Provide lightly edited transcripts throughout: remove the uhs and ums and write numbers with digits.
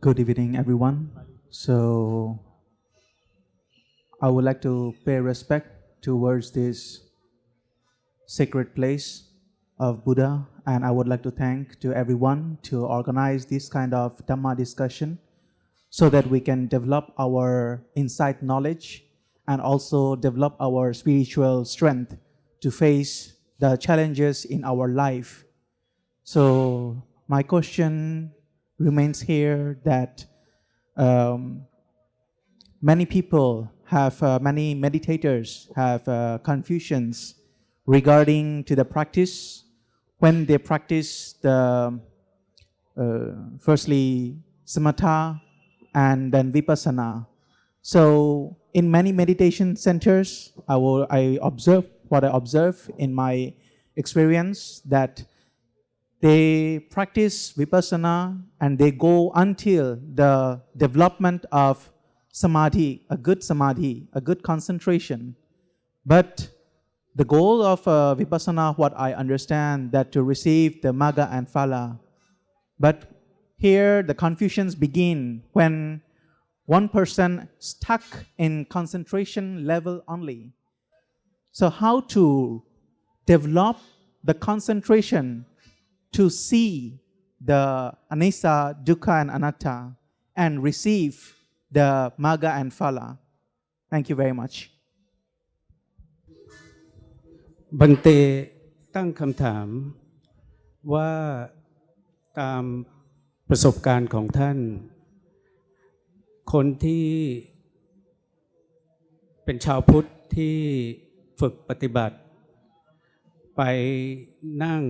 Good evening, everyone. So, I would like to pay respect towards this sacred place of Buddha, and I would like to thank to everyone to organize this kind of Dhamma discussion so that we can develop our insight knowledge and also develop our spiritual strength to face the challenges in our life. So, my question remains here that many people have, many meditators have confusions regarding to the practice when they practice the firstly samatha and then vipassana. So in many meditation centers, I observe what I observe in my experience that they practice vipassana and they go until the development of samadhi, a good concentration. But the goal of vipassana, what I understand, that to receive the magga and phala. But here the confusions begin when one person stuck in concentration level only. So how to develop the concentration to see the anicca, dukkha and anatta and receive the magga and phala. Thank you very much. บันเตตั้งคำถามว่าตามประสบการณ์ของท่านคนที่เป็นชาวพุทธที่ฝึกปฏิบัติไปนั่ง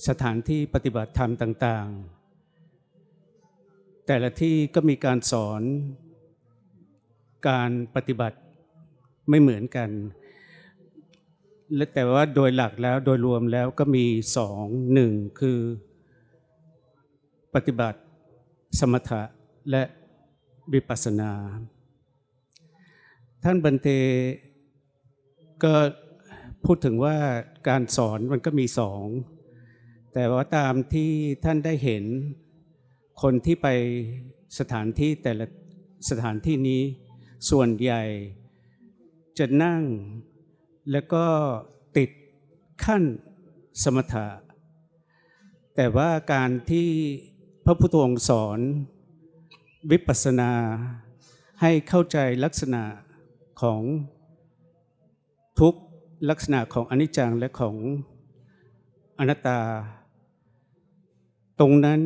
สถานที่ปฏิบัติธรรมต่างๆแต่ละที่ก็มีการสอนการปฏิบัติไม่เหมือนกันและแต่ว่าโดยหลักแล้วโดยรวมแล้วก็มีหนึ่งคือปฏิบัติสมถะและวิปัสสนาท่านบันเทก็พูดถึงว่าการสอนมันก็มีแต่ว่าตามที่ท่านได้เห็นคนที่ไปสถานที่แต่ละสถานที่นี้ส่วนใหญ่จะนั่งแล้วก็ติดขั้นสมถะแต่ว่าการที่พระพุทธองค์สอนวิปัสสนาให้เข้าใจลักษณะของทุกข์ลักษณะของอนิจจังและของอนัตตาตรงนั้น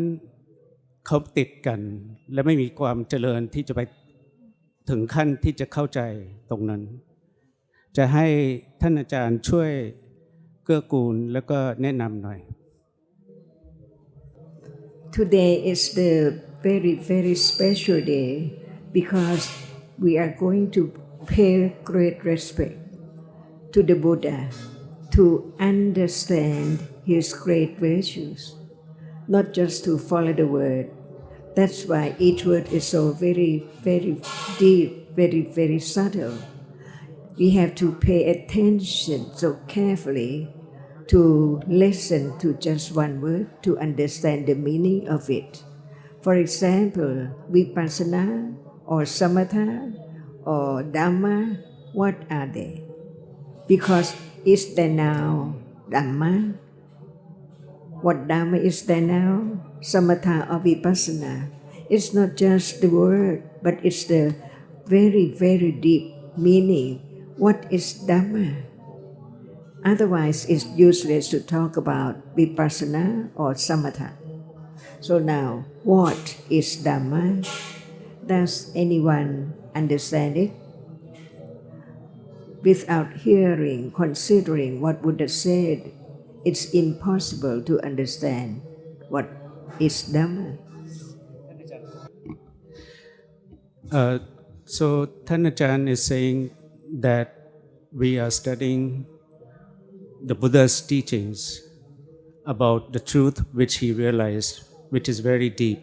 เขาติดกันและไม่มีความเจริญที่จะไปถึงขั้นที่จะเข้าใจตรงนั้นจะให้ท่านอาจารย์ช่วยเกื้อกูลแล้วก็แนะนำหน่อย Today is the very special day because we are going to pay great respect to the Buddha to understand his great virtues, not just to follow the word. That's why each word is so very deep, very subtle. We have to pay attention so carefully to listen to just one word to understand the meaning of it. For example, vipassana or samatha or Dhamma, what are they? Because is there now Dhamma? What Dhamma is there now? Samatha or vipassana? It's not just the word, but it's the very deep meaning. What is Dhamma? Otherwise, it's useless to talk about vipassana or samatha. So now, what is Dhamma? Does anyone understand it? Without hearing, considering what Buddha said, it's impossible to understand what is Dhamma. So Tanajan is saying that we are studying the Buddha's teachings about the truth which he realized, which is very deep.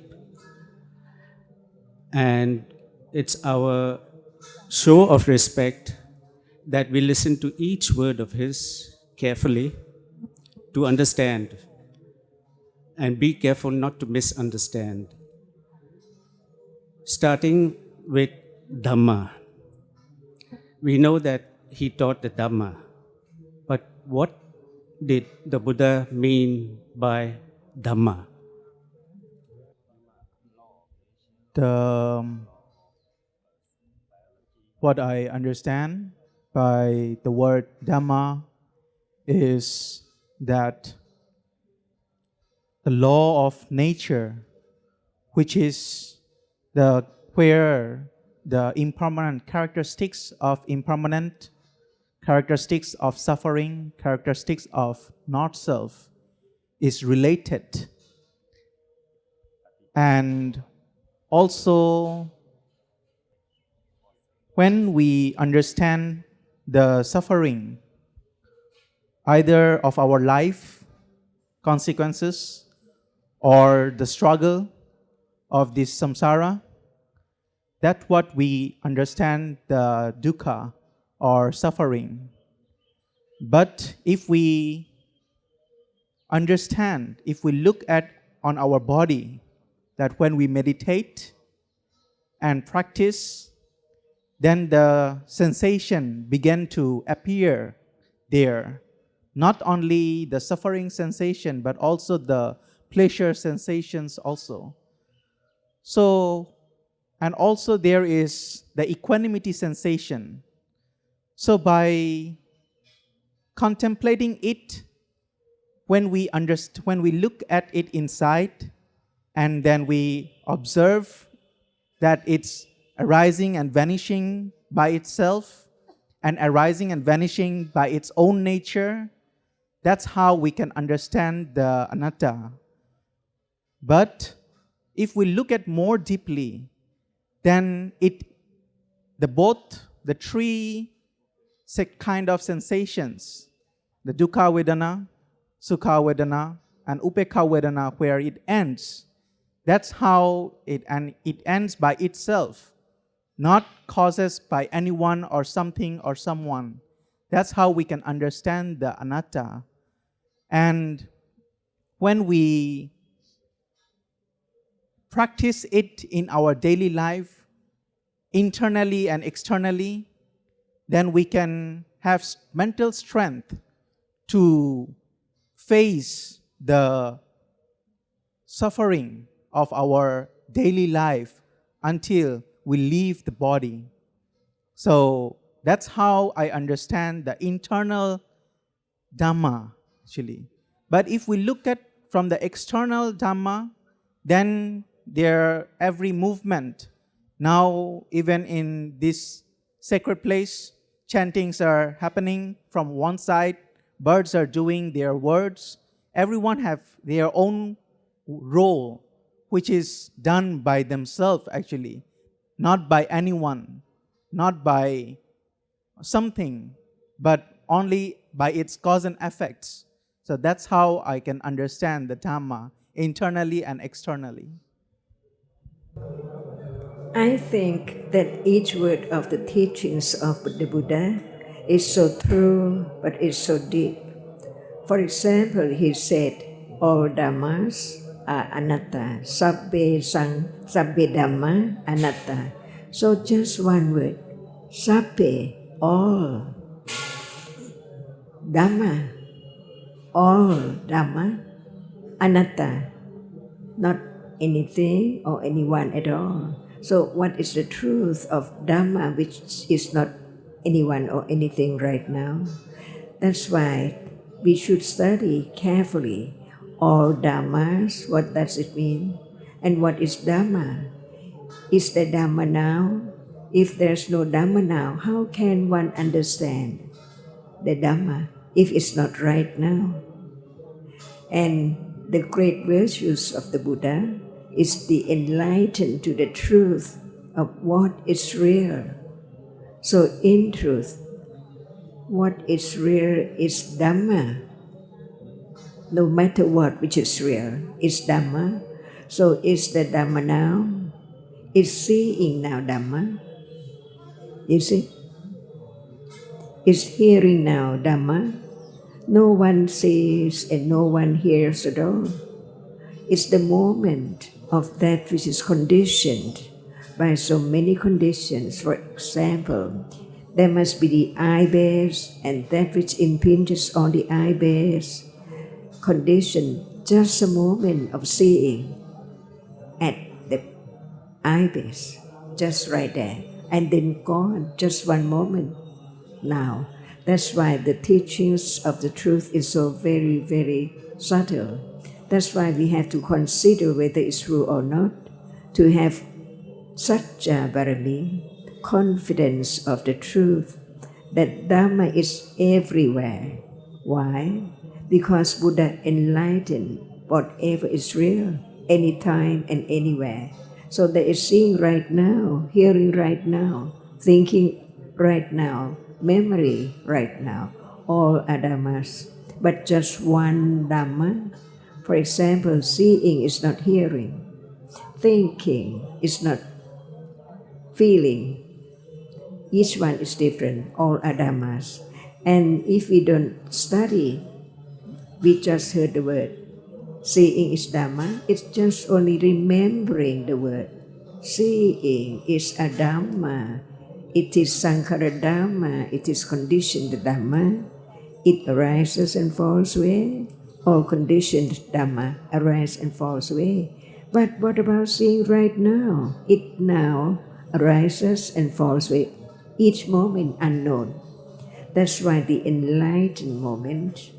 And it's our show of respect that we listen to each word of his carefully to understand and be careful not to misunderstand. starting with Dhamma. We know that he taught the Dhamma, but what did the Buddha mean by Dhamma? What I understand by the word Dhamma is that the law of nature, which is where the impermanent characteristics of impermanent, characteristics of suffering, characteristics of not self is related. And also, when we understand the suffering, either of our life consequences or the struggle of this samsara, that's what we understand the dukkha or suffering. But if we understand, if we look at on our body, that when we meditate and practice, then the sensation began to appear there. Not only the suffering sensation, but also the pleasure sensations also. So, and also there is the equanimity sensation. So by contemplating it, when we look at it inside, and then we observe that it's arising and vanishing by itself, and arising and vanishing by its own nature, that's how we can understand the anatta. But if we look at more deeply, then both the three kind of sensations, the dukkha vedana, sukha vedana, and upekha vedana, where it ends, that's how it ends by itself, not causes by anyone or something or someone. That's how we can understand the anatta. And when we practice it in our daily life, internally and externally, then we can have mental strength to face the suffering of our daily life until we leave the body. So that's how I understand the internal Dhamma, actually. But if we look at from the external Dhamma, then every movement, now even in this sacred place, chantings are happening from one side, birds are doing their words, everyone have their own role, which is done by themselves actually, not by anyone, not by something, but only by its cause and effects. So that's how I can understand the Dhamma, internally and externally. I think that each word of the teachings of the Buddha is so true, but is so deep. For example, he said, all dhammas are anatta, sabbe dhamma anatta. So just one word, sabbe, all dhamma, anatta, not anything or anyone at all. So what is the truth of Dhamma, which is not anyone or anything right now? That's why we should study carefully all Dhammas. What does it mean? And what is Dhamma? Is there Dhamma now? If there's no Dhamma now, how can one understand the Dhamma if it's not right now? And the great virtues of the Buddha is the enlightened to the truth of what is real. So in truth, what is real is Dhamma. No matter what which is real is Dhamma. So is the Dhamma now? Is seeing now Dhamma? You see? Is hearing now Dhamma? No one sees and no one hears at all. It's the moment of that which is conditioned by so many conditions. For example, there must be the eye base, and that which impinges on the eye base, condition just a moment of seeing at the eye base, just right there, and then gone, just one moment. Now, that's why the teachings of the truth is so very, very subtle. That's why we have to consider whether it's true or not, to have such a barami, confidence of the truth, that Dhamma is everywhere. Why? Because Buddha enlightened whatever is real, anytime and anywhere. So there is seeing right now, hearing right now, thinking right now, memory right now, all are Dhammas, but just one Dhamma. For example, seeing is not hearing, thinking is not feeling. Each one is different, all are Dhammas. And if we don't study, we just heard the word. Seeing is Dhamma, it's just only remembering the word. Seeing is a Dhamma. It is Sankhara Dhamma, it is conditioned Dhamma. It arises and falls away. All conditioned Dhamma arise and falls away. But what about seeing right now? It now arises and falls away, each moment unknown. That's why the enlightened moment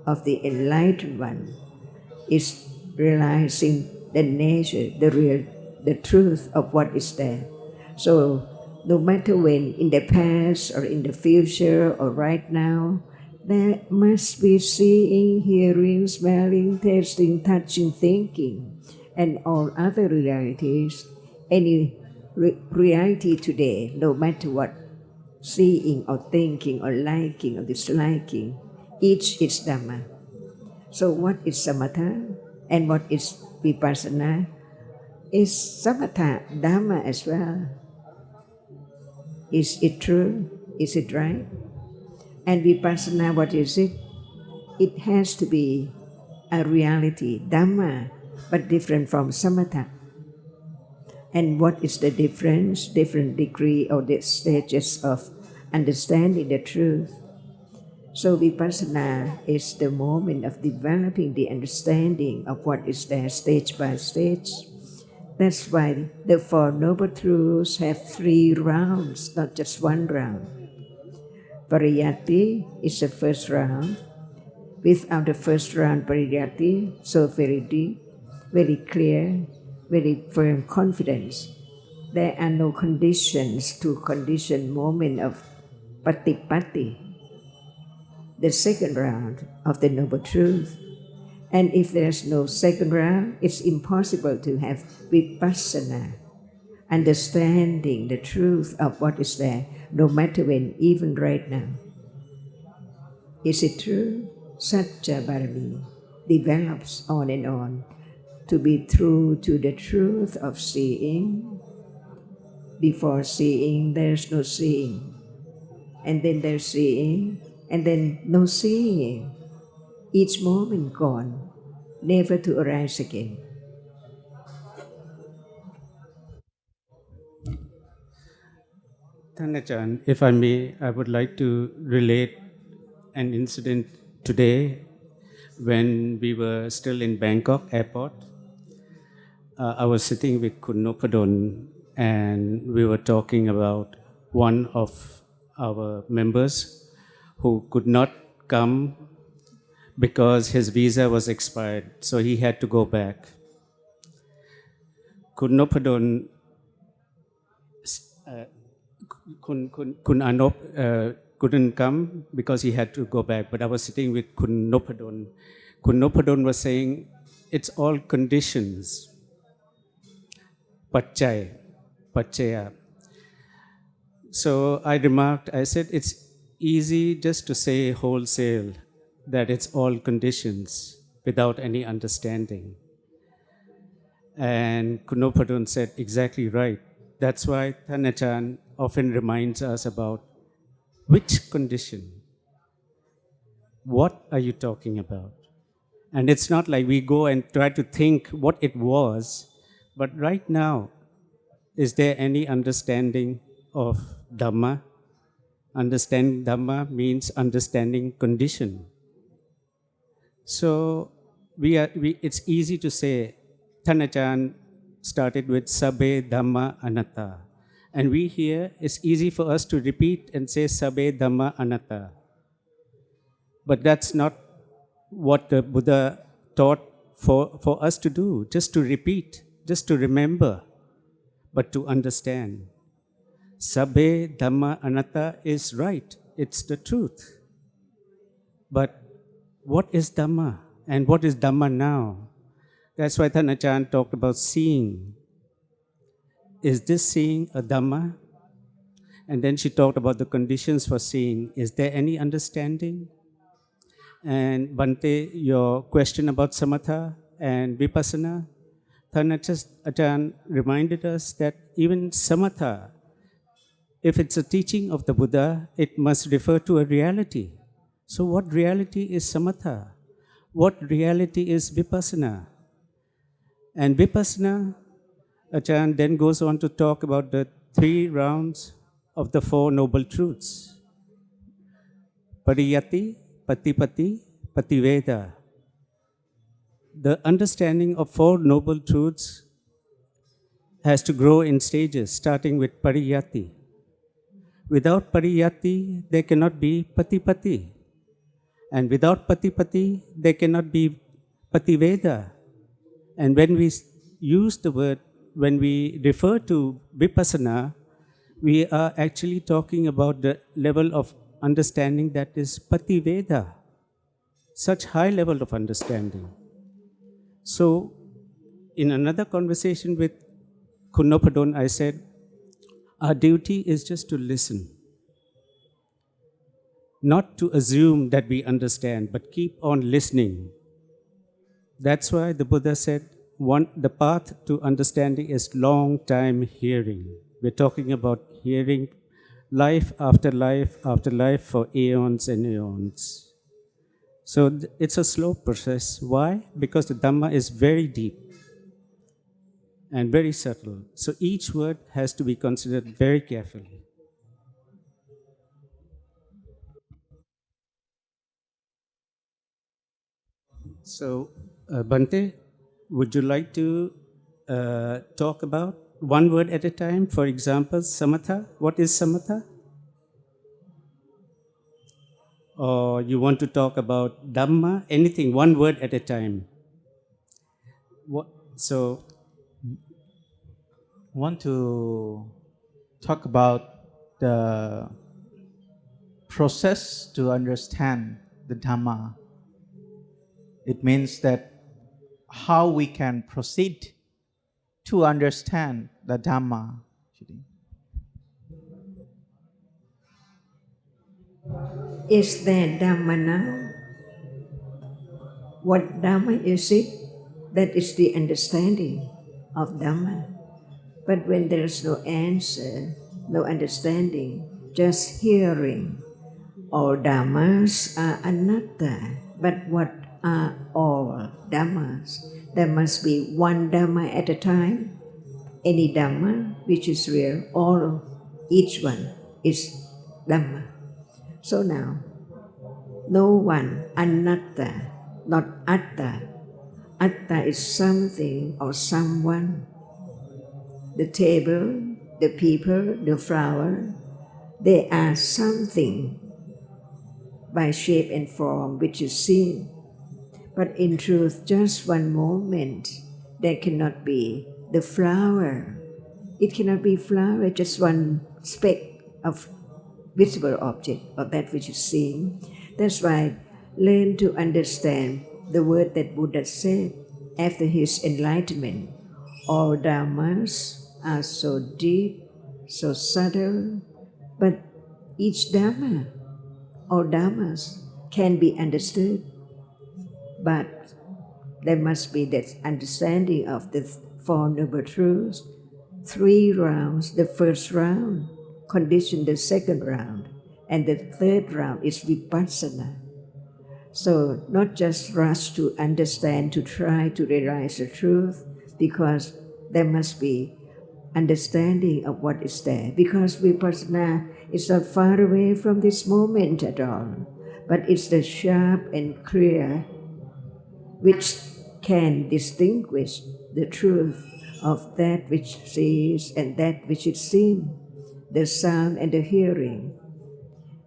of the enlightened one is realizing the nature, the truth of what is there. So no matter when, in the past or in the future or right now, there must be seeing, hearing, smelling, tasting, touching, thinking, and all other realities. Any reality today, no matter what, seeing or thinking or liking or disliking, each is Dhamma. So what is samatha and what is vipassana? Is samatha Dhamma as well? Is it true? Is it right? And vipassana, what is it? It has to be a reality, Dhamma, but different from samatha. And what is the difference? Different degree or the stages of understanding the truth. So vipassana is the moment of developing the understanding of what is there stage by stage. That's why the Four Noble Truths have 3 rounds, not just 1 round. Pariyatti is the first round. Without the first round pariyatti, so very deep, very clear, very firm confidence, there are no conditions to condition moment of patipatti, the second round of the Noble Truth. And if there's no second round, it's impossible to have vipassana, understanding the truth of what is there, no matter when, even right now. Is it true? Satya Barami develops on and on to be true to the truth of seeing. Before seeing, there's no seeing. And then there's seeing, and then no seeing. Each moment gone, never to arise again. Thanachan, if I may, I would like to relate an incident today when we were still in Bangkok airport. I was sitting with Kun Nopadon and we were talking about one of our members who could not come because his visa was expired, so he had to go back. Kun Nopadon, Kun Anop couldn't come because he had to go back, but I was sitting with Kun Nopadon. Kun Nopadon was saying, it's all conditions. Pachaya. So I remarked, I said, it's easy just to say wholesale that it's all conditions without any understanding. And Kunopadon said, exactly right. That's why Thanachan often reminds us about which condition. What are you talking about? And it's not like we go and try to think what it was, but right now, is there any understanding of Dhamma? Understanding Dhamma means understanding condition. So it's easy to say, Thanachan started with Sabbe Dhamma Anatta. And we here, it's easy for us to repeat and say Sabbe Dhamma Anatta. But that's not what the Buddha taught for us to do, just to repeat, just to remember, but to understand. Sabbe Dhamma Anatta is right, it's the truth. But what is Dhamma? And what is Dhamma now? That's why Thanachan talked about seeing. Is this seeing a Dhamma? And then she talked about the conditions for seeing. Is there any understanding? And Bhante, your question about samatha and vipassana, Thanachan reminded us that even samatha, if it's a teaching of the Buddha, it must refer to a reality. So what reality is samatha? What reality is vipassana? And vipassana, Achan then goes on to talk about the 3 rounds of the 4 noble truths. Pariyati, Patipati, Pativeda. The understanding of 4 noble truths has to grow in stages, starting with Pariyati. Without Pariyati, there cannot be Patipati. And without Patipati, there cannot be Pativeda. And when we use the word, when we refer to vipassana, we are actually talking about the level of understanding that is Pativeda, such high level of understanding. So, in another conversation with Kunopadon, I said, our duty is just to listen. Not to assume that we understand, but keep on listening. That's why the Buddha said, the path to understanding is long time hearing. We're talking about hearing life after life after life for aeons and aeons. So it's a slow process. Why? Because the Dhamma is very deep and very subtle. So each word has to be considered very carefully. So, Bhante, would you like to talk about one word at a time? For example, samatha. What is samatha? Or you want to talk about Dhamma? Anything, one word at a time. So, I want to talk about the process to understand the Dhamma. It means that how we can proceed to understand the Dhamma. Is there Dhamma now? What Dhamma is it? That is the understanding of Dhamma. But when there is no answer, no understanding, just hearing, all Dhammas are anatta. But what are all Dhammas? There must be one Dhamma at a time. Any Dhamma which is real, each one is Dhamma. So now, no one, anatta, not atta. Atta is something or someone. The table, the people, the flower, they are something by shape and form which is seen. But in truth, just one moment, there cannot be the flower. It cannot be flower, just one speck of visible object of that which is seen. That's why learn to understand the word that Buddha said after his enlightenment. All Dhammas are so deep, so subtle, but each Dhamma, all Dhammas can be understood. But there must be that understanding of the 4 noble truths. 3 rounds, the first round, condition the second round, and the third round is vipassana. So not just rush to understand, to try to realize the truth, because there must be understanding of what is there, because vipassana is not far away from this moment at all, but it's the sharp and clear which can distinguish the truth of that which sees and that which is seen, the sound and the hearing.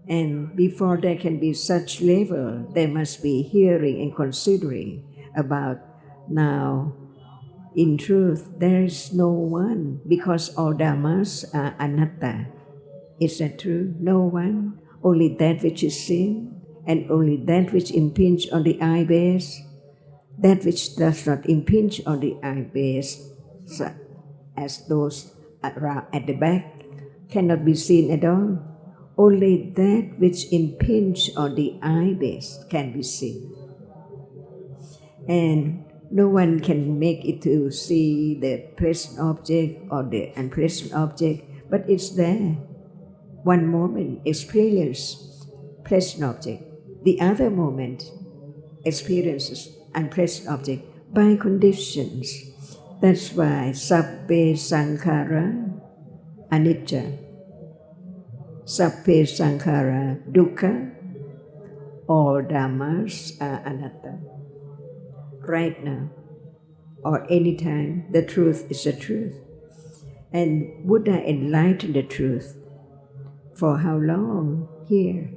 And before there can be such level, there must be hearing and considering about now. In truth, there is no one, because all dhammas are anatta. Is that true? No one, only that which is seen, and only that which impinge on the eye base. That which does not impinge on the eye base, as those around at the back, cannot be seen at all. Only that which impinge on the eye base can be seen. And no one can make it to see the pleasant object or the unpleasant object, but it's there. One moment experience pleasant object, the other moment experiences unpleasant object by conditions. That's why sabbe sankhara anicca, sabbe sankhara dukkha, all dhammas are anatta. Right now or anytime, the truth is the truth. And Buddha enlightened the truth. For how long? Here.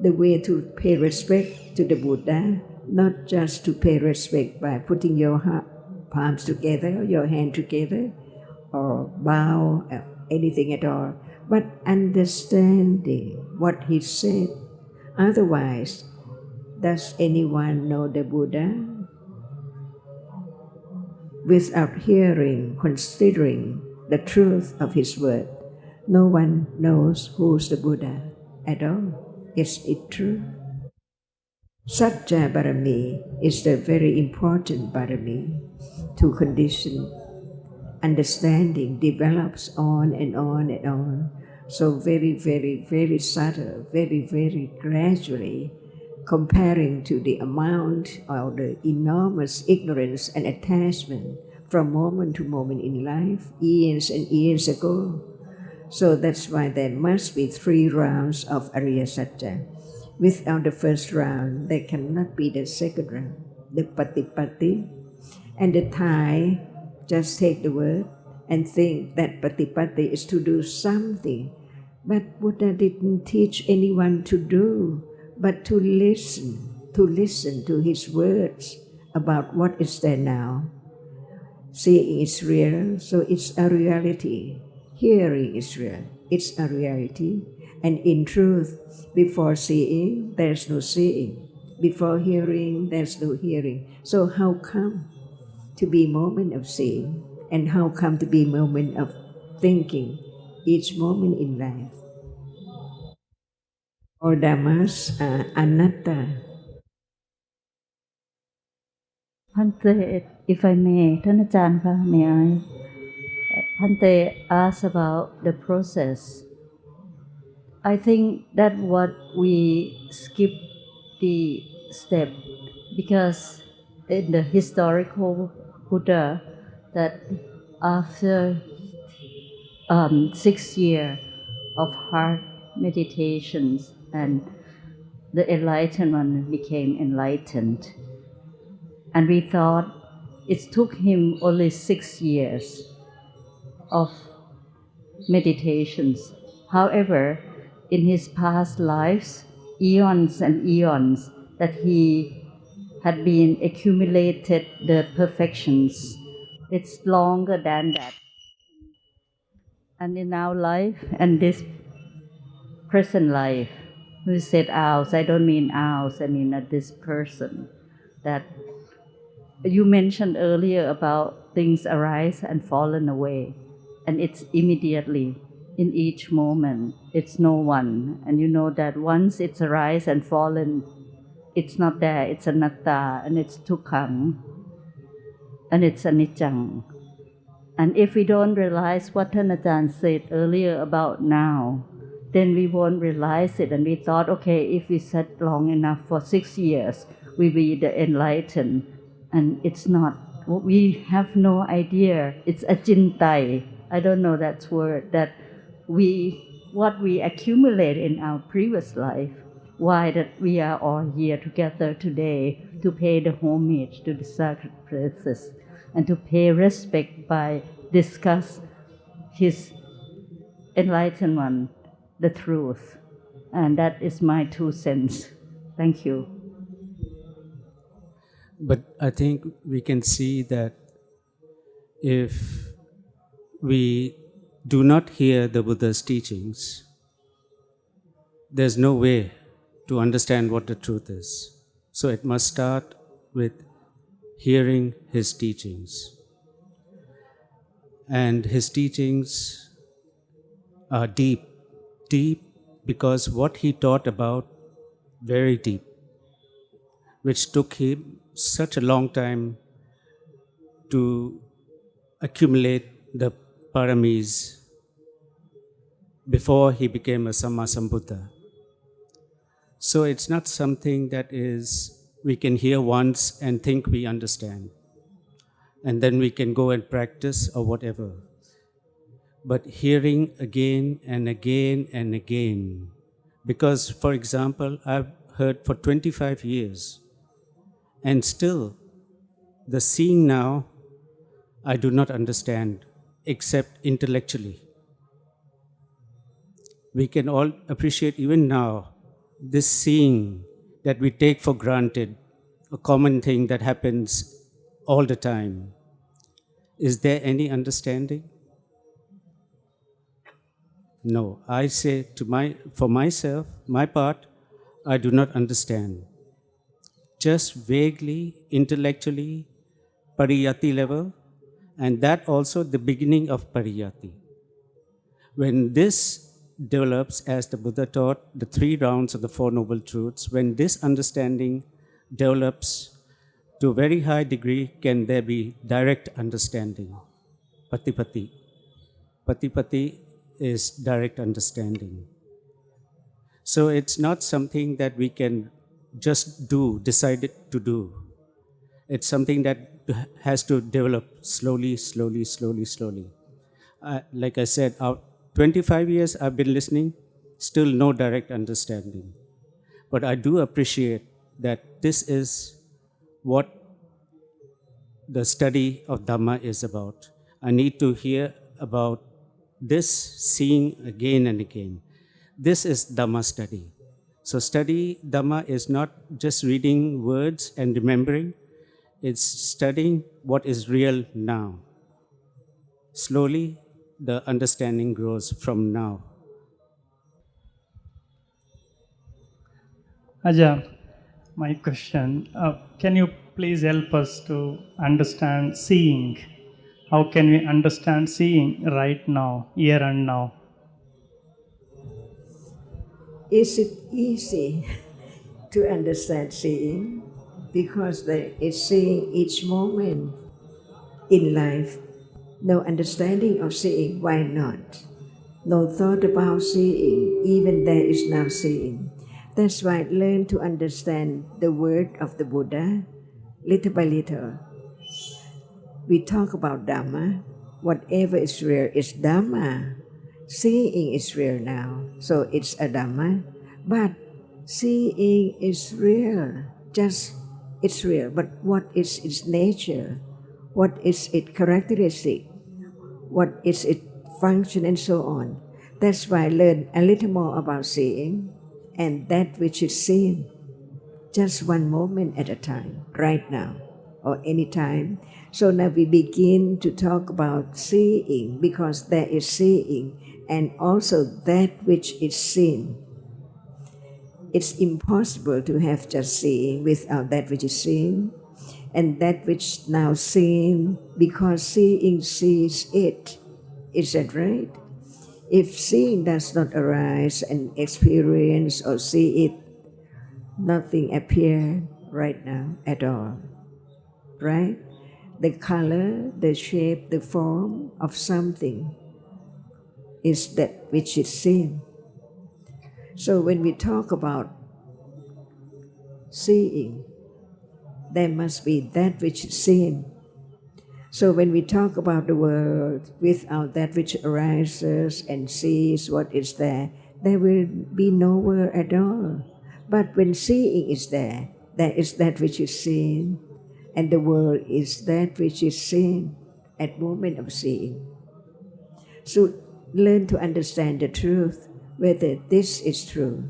The way to pay respect to the Buddha, not just to pay respect by putting your palms together, your hand together, or bow, anything at all, but understanding what he said. Otherwise, does anyone know the Buddha? Without hearing, considering the truth of his word, no one knows who's the Buddha at all. Is it true? Satya Barami is the very important Barami to condition. Understanding develops on and on and on. So very, very, very subtle, very, very gradually, comparing to the amount or the enormous ignorance and attachment from moment to moment in life, years and years ago. So that's why there must be 3 rounds of Ariya Satya. Without the first round, there cannot be the second round, the Patipatti. And the Thai just take the word and think that Patipatti is to do something. But Buddha didn't teach anyone to do, but to listen to his words about what is there now. Seeing is real, so it's a reality. Hearing is real, it's a reality. And in truth, before seeing, there's no seeing. Before hearing, there's no hearing. So how come to be moment of seeing? And how come to be moment of thinking each moment in life? All dhammas are anatta. Bhante, if I may, ท่านอาจารย์คะ may I? Bhante asked about the process. I think that what we skip the step because in the historical Buddha that after 6 years of hard meditations and the enlightened one became enlightened. And we thought it took him only 6 years of meditations. However, in his past lives, eons and eons, that he had been accumulated the perfections. It's longer than that. And in our life and this present life, we said ours, I don't mean ours, I mean this person, that you mentioned earlier about things arise and fallen away, and it's immediately in each moment. It's no one, and you know that once it's arise and fallen, it's not there. It's anatta, and it's tukkhaṃ, and it's aniccaṃ. And if we don't realize what Thanajan said earlier about now, then we won't realize it. And we thought, okay, if we sat long enough for 6 years, we will be the enlightened. And it's not we have no idea. It's ajintai. I don't know that word. That what we accumulate in our previous life. Why that we are all here together today to pay the homage to the sacred places and to pay respect by discuss his enlightenment, the truth. And that is my 2 cents. Thank you. But I think we can see that if we do not hear the Buddha's teachings, there's no way to understand what the truth is. So it must start with hearing his teachings. And his teachings are deep because what he taught about, very deep, which took him such a long time to accumulate the paramis before he became a Sammasambuddha. So it's not something that we can hear once and think we understand, and then we can go and practice or whatever. But hearing again and again and again, because, for example, I've heard for 25 years, and still the seeing now, I do not understand except intellectually. We can all appreciate even now this seeing that we take for granted, a common thing that happens all the time. Is there any understanding? No. I say for myself, my part, I do not understand. Just vaguely, intellectually, pariyati level, and that also the beginning of pariyati. When this develops, as the Buddha taught, the 3 rounds of the 4 Noble Truths, when this understanding develops to a very high degree, can there be direct understanding? Patipati. Patipati is direct understanding. So it's not something that we can just decide to do. It's something that has to develop slowly. Like I said, 25 years I've been listening, still no direct understanding. But I do appreciate that this is what the study of Dhamma is about. I need to hear about this seeing again and again. This is Dhamma study. So study Dhamma is not just reading words and remembering, it's studying what is real now. Slowly, the understanding grows from now. Ajahn, my question, can you please help us to understand seeing? How can we understand seeing right now, here and now? Is it easy to understand seeing? Because there is seeing each moment in life. No understanding of seeing, why not? No thought about seeing, even there is now seeing. That's why learn to understand the word of the Buddha little by little. We talk about Dhamma. Whatever is real is Dhamma. Seeing is real now, so it's a Dhamma. But seeing is real, just it's real. But what is its nature? What is its characteristic? What is its function and so on? That's why learn a little more about seeing and that which is seen. Just one moment at a time, right now or any time. So now we begin to talk about seeing because there is seeing and also that which is seen. It's impossible to have just seeing without that which is seen, and that which now seen, because seeing sees it. Is that right? If seeing does not arise and experience or see it, nothing appears right now at all. Right? The color, the shape, the form of something is that which is seen. So when we talk about seeing, there must be that which is seen So when we talk about the world without that which arises and sees what is there will be no world at all. But when seeing is there is that which is seen, and the world is that which is seen at moment of seeing. So learn to understand the truth, whether this is true.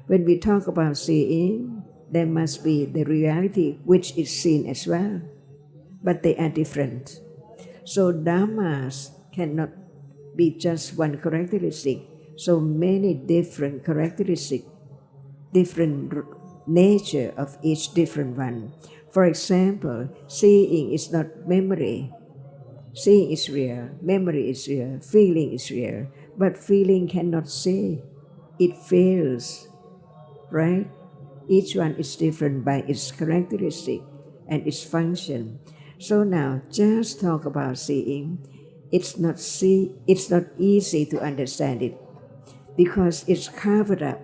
When we talk about seeing, there must be the reality which is seen as well, but they are different. So Dhammas cannot be just one characteristic, so many different characteristics, different nature of each different one. For example, seeing is not memory. Seeing is real, memory is real, feeling is real, but feeling cannot see. It fails, right? Each one is different by its characteristic and its function. So now, just talk about seeing. It's not easy to understand it because it's covered up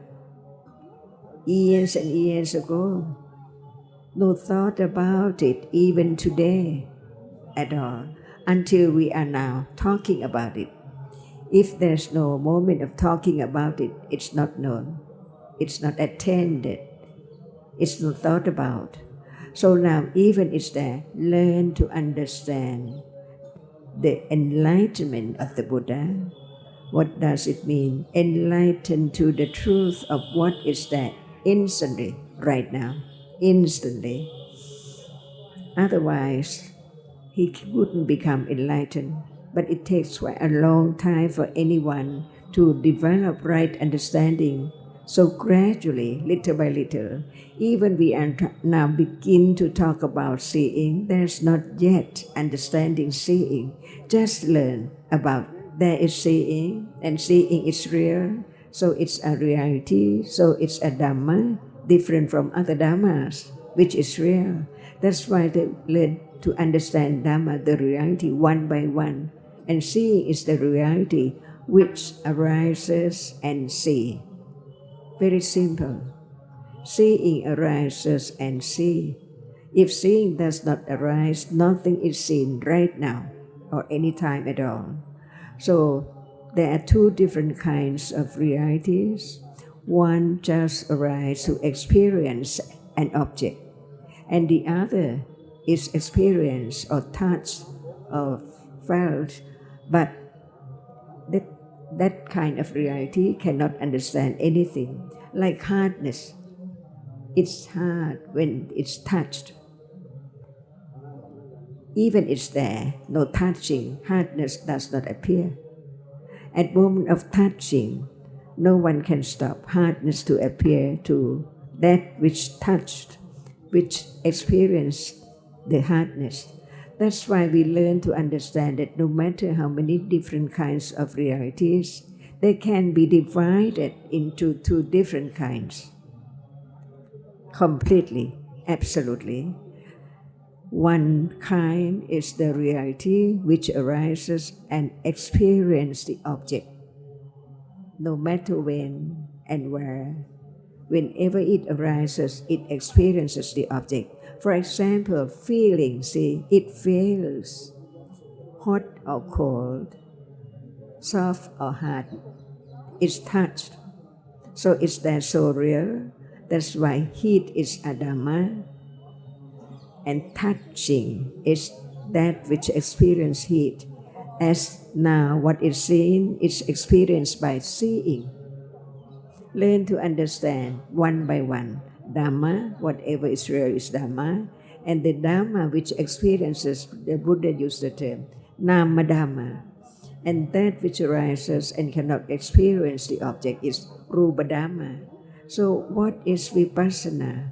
years and years ago. No thought about it even today at all, until we are now talking about it. If there's no moment of talking about it, it's not known, it's not attended, it's not thought about. So now even it's there, learn to understand the enlightenment of the Buddha. What does it mean? Enlighten to the truth of what is there instantly, right now, instantly. Otherwise, he wouldn't become enlightened. But it takes quite a long time for anyone to develop right understanding. So gradually, little by little, even we are now begin to talk about seeing, there's not yet understanding seeing. Just learn about there is seeing, and seeing is real, so it's a reality, so it's a Dhamma, different from other Dhammas, which is real. That's why they learn to understand Dhamma, the reality, one by one. And seeing is the reality which arises and see. Very simple. Seeing arises and see. If seeing does not arise, nothing is seen right now or any time at all. So there are two different kinds of realities. One just arises to experience an object, and the other is experience or touch or felt, but that kind of reality cannot understand anything. Like hardness, it's hard when it's touched. Even it's there, no touching, hardness does not appear. At moment of touching, no one can stop hardness to appear to that which touched, which experienced the hardness. That's why we learn to understand that no matter how many different kinds of realities, they can be divided into two different kinds. Completely, absolutely. One kind is the reality which arises and experiences the object, no matter when and where. Whenever it arises, it experiences the object. For example, feeling, see, it feels hot or cold, soft or hard. It's touched. So it's there so real. That's why heat is a Dhamma, and touching is that which experiences heat. As now what is seen is experienced by seeing. Learn to understand one by one. Dhamma, whatever is real is Dhamma, and the Dhamma which experiences, the Buddha used the term, Nama Dhamma, and that which arises and cannot experience the object is Rupa Dhamma. So what is Vipassana?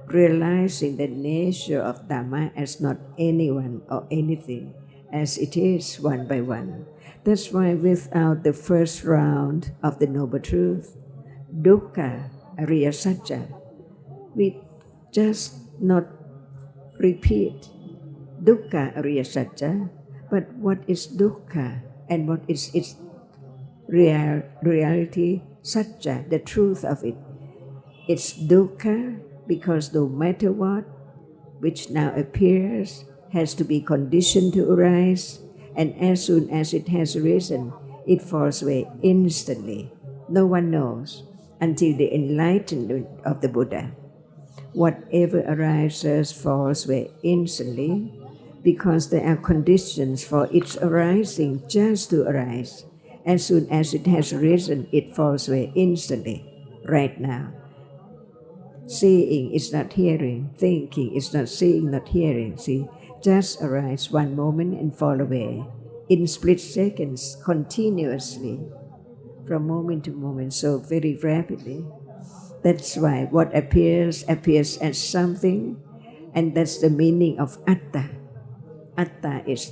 Realizing the nature of Dhamma as not anyone or anything, as it is one by one. That's why without the first round of the Noble Truth, Dukkha, Ariya Satya, we just not repeat Dukkha, Ariya Satya, but what is Dukkha and what is its reality, Satya, the truth of it. It's Dukkha because no matter what, which now appears, has to be conditioned to arise, and as soon as it has arisen, it falls away instantly. No one knows until the enlightenment of the Buddha. Whatever arises falls away instantly because there are conditions for its arising just to arise. As soon as it has arisen, it falls away instantly, right now. Seeing is not hearing, thinking is not seeing, not hearing. See, just arise one moment and fall away in split seconds, continuously, from moment to moment, so very rapidly. That's why what appears as something, and that's the meaning of atta. Atta is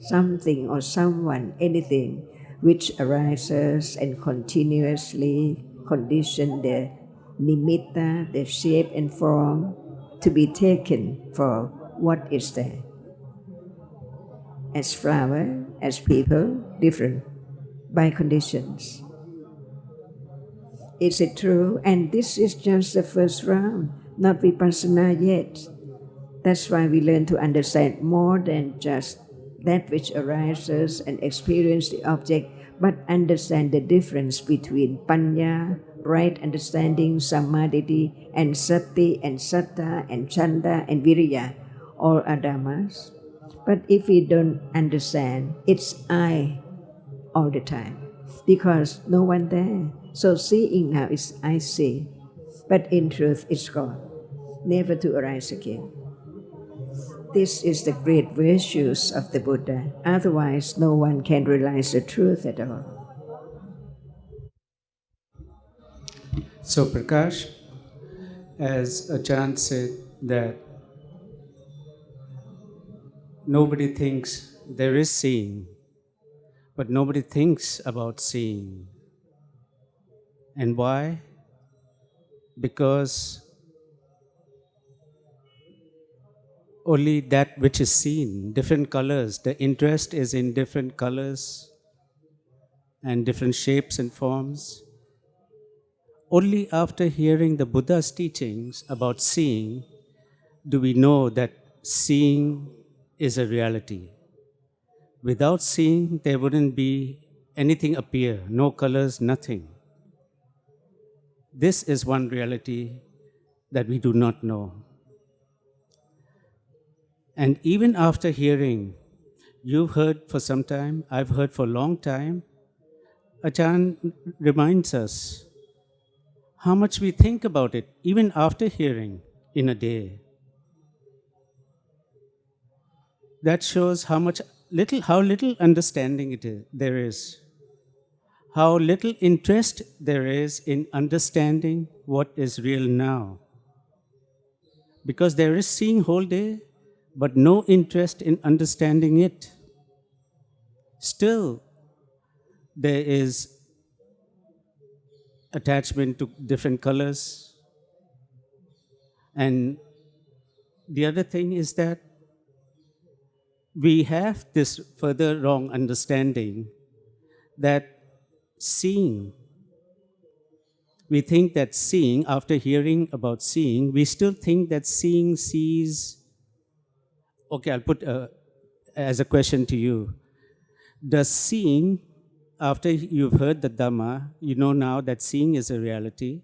something or someone, anything which arises and continuously condition the nimitta, the shape and form, to be taken for what is there. As flower, as people, different by conditions. Is it true? And this is just the first round, not vipassana yet. That's why we learn to understand more than just that which arises and experience the object, but understand the difference between panya, right understanding, samadhi, and sati, and satta, and chanda, and viriya, all are dhammas. But if we don't understand, it's I all the time, because no one there. So seeing now is I see, but in truth it's gone, never to arise again. This is the great virtues of the Buddha. Otherwise, no one can realize the truth at all. So Prakash, as Ajahn said that nobody thinks there is seeing, but nobody thinks about seeing. And why? Because only that which is seen, different colors, the interest is in different colors and different shapes and forms. Only after hearing the Buddha's teachings about seeing do we know that seeing is a reality. Without seeing, there wouldn't be anything appear, no colors, nothing. This is one reality that we do not know. And even after hearing, you've heard for some time, I've heard for a long time, Ajahn reminds us how much we think about it, even after hearing in a day. That shows how little understanding there is. How little interest there is in understanding what is real now. Because there is seeing whole day, but no interest in understanding it. Still, there is attachment to different colors. And the other thing is that we have this further wrong understanding that seeing, we think that seeing, after hearing about seeing, we still think that seeing sees. Okay, I'll put as a question to you. Does seeing, after you've heard the Dhamma, you know now that seeing is a reality,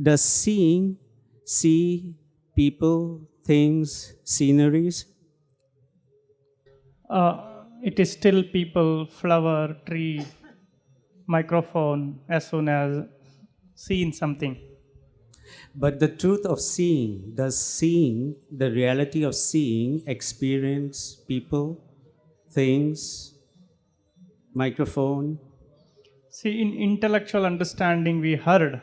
does seeing see people, things, sceneries? It is still people, flower, tree, microphone, as soon as seeing something. But the truth of seeing, does seeing, the reality of seeing, experience people, things, microphone? See, in intellectual understanding, we heard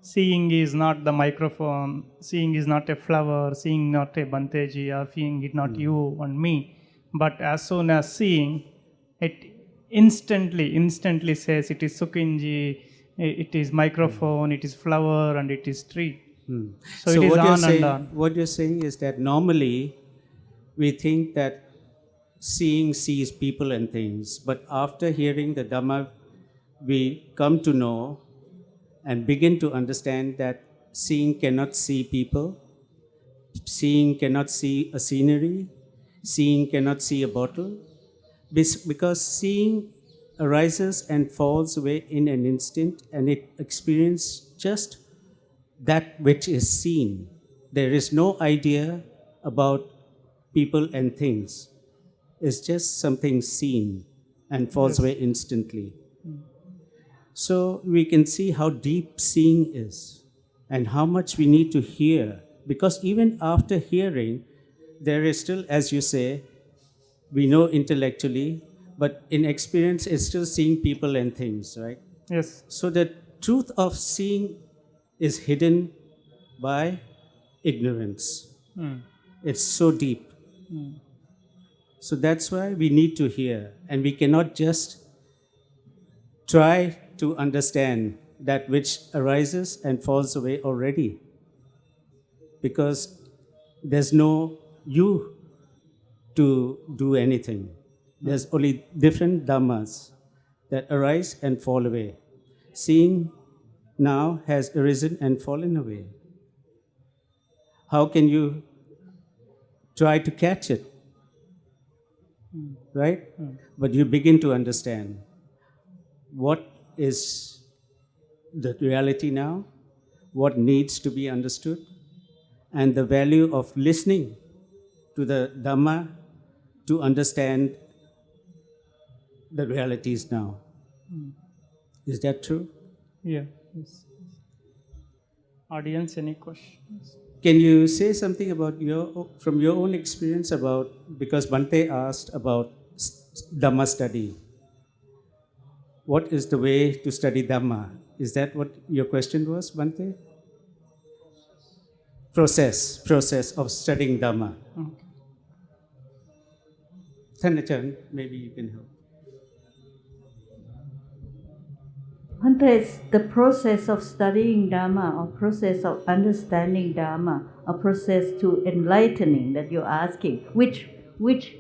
seeing is not the microphone, seeing is not a flower, seeing not a Banteji, or seeing is not you and me. But as soon as seeing, it instantly says it is Sukinji, it is microphone, it is flower, and it is tree. So it is on and on. What you're saying is that normally we think that seeing sees people and things, but after hearing the Dhamma, we come to know and begin to understand that seeing cannot see people, seeing cannot see a scenery, seeing cannot see a bottle, because seeing arises and falls away in an instant, and it experiences just that which is seen. There is no idea about people and things. It's just something seen and falls away instantly. So we can see how deep seeing is and how much we need to hear, because even after hearing, there is still, as you say, we know intellectually, but in experience, it's still seeing people and things, right? Yes. So the truth of seeing is hidden by ignorance. It's so deep. So that's why we need to hear, and we cannot just try to understand that which arises and falls away already, because there's no you to do anything. There's only different dhammas that arise and fall away. Seeing now has arisen and fallen away. How can you try to catch it? Right? But you begin to understand what is the reality now, what needs to be understood, and the value of listening to the Dhamma to understand the realities now. Is that true? Yeah. Yes. Audience, any questions? Can you say something about from your own experience about, because Bhante asked about Dhamma study. What is the way to study Dhamma? Is that what your question was, Bhante? Process of studying Dhamma. Okay. Thanachan, maybe you can help. It's the process of studying Dhamma, or process of understanding Dhamma, or process to enlightening that you're asking. Which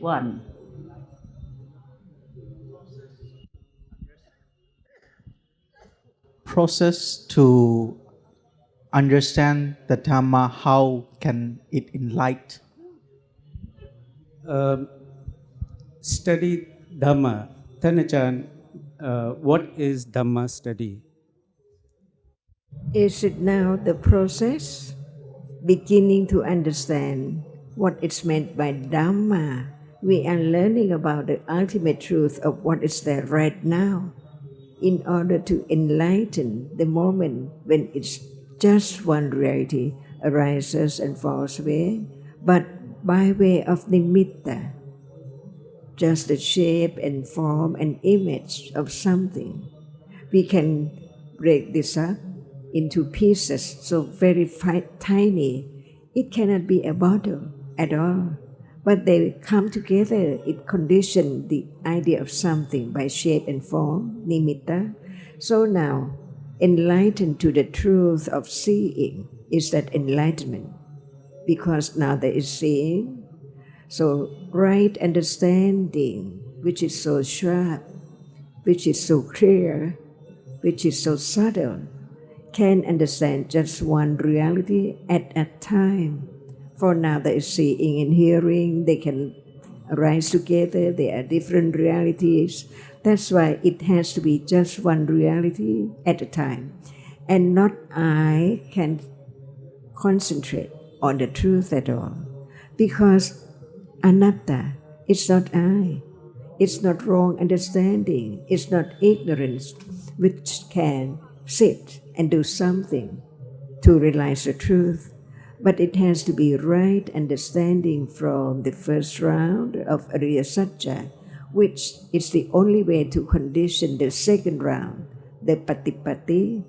one? Process to understand the Dhamma, how can it enlighten? Study Dhamma. Thanachan, what is Dhamma study? Is it now the process beginning to understand what is meant by Dhamma? We are learning about the ultimate truth of what is there right now in order to enlighten the moment when it's just one reality arises and falls away, but by way of nimitta, just the shape and form and image of something. We can break this up into pieces so very tiny, it cannot be a bottle at all. But they come together, it conditions the idea of something by shape and form, nimitta. So now, enlightened to the truth of seeing is that enlightenment, because now there is seeing. So right understanding, which is so sharp, which is so clear, which is so subtle, can understand just one reality at a time. For now there is seeing and hearing, they can arise together, they are different realities. That's why it has to be just one reality at a time. And not I can concentrate on the truth at all. Because anatta, it's not I. It's not wrong understanding. It's not ignorance which can sit and do something to realize the truth. But it has to be right understanding from the first round of Ariya Satya, which is the only way to condition the second round, the Patipatti.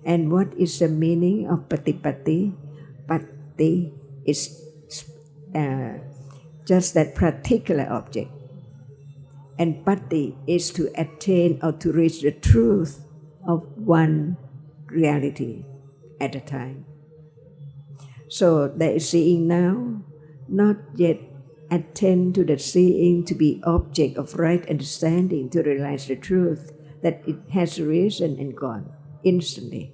And what is the meaning of Patipatti? Patti is just that particular object. And Patti is to attain or to reach the truth of one reality at a time. So there is seeing now, not yet attend to the seeing to be object of right understanding to realize the truth, that it has arisen and gone instantly.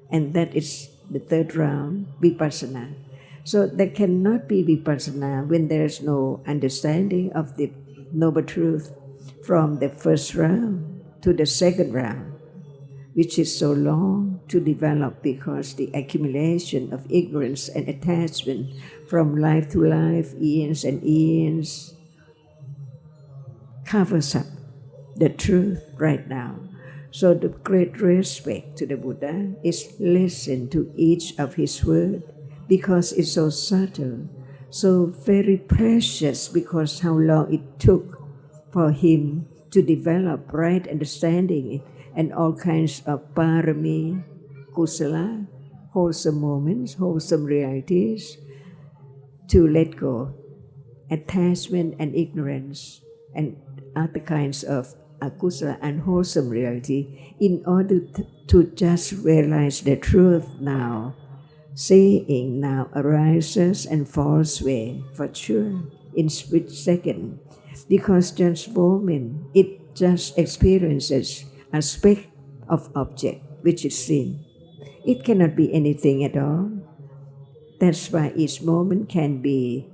And that is the third round, vipassana. So there cannot be vipassana when there is no understanding of the noble truth from the first round to the second round, which is so long to develop because the accumulation of ignorance and attachment from life to life, eons and eons, covers up the truth right now. So the great respect to the Buddha is listen to each of his words because it's so subtle, so very precious because how long it took for him to develop right understanding and all kinds of parami, kusala, wholesome moments, wholesome realities, to let go attachment and ignorance and other kinds of akusala, unwholesome reality, in order to just realize the truth now. Seeing now arises and falls away for sure in split second, because just moment it just experiences a speck of object which is seen. It cannot be anything at all. That's why each moment can be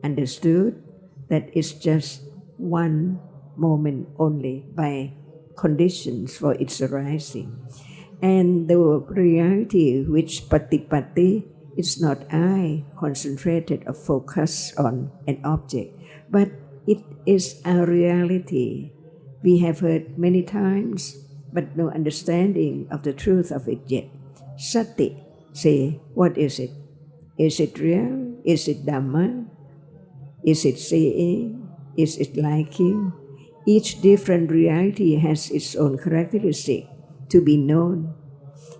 understood that it's just one moment only by conditions for its arising. And the reality which patipatti is not I concentrated or focused on an object, but it is a reality. We have heard many times, but no understanding of the truth of it yet. Sati, say, what is it? Is it real? Is it Dhamma? Is it seeing? Is it liking? Each different reality has its own characteristic to be known.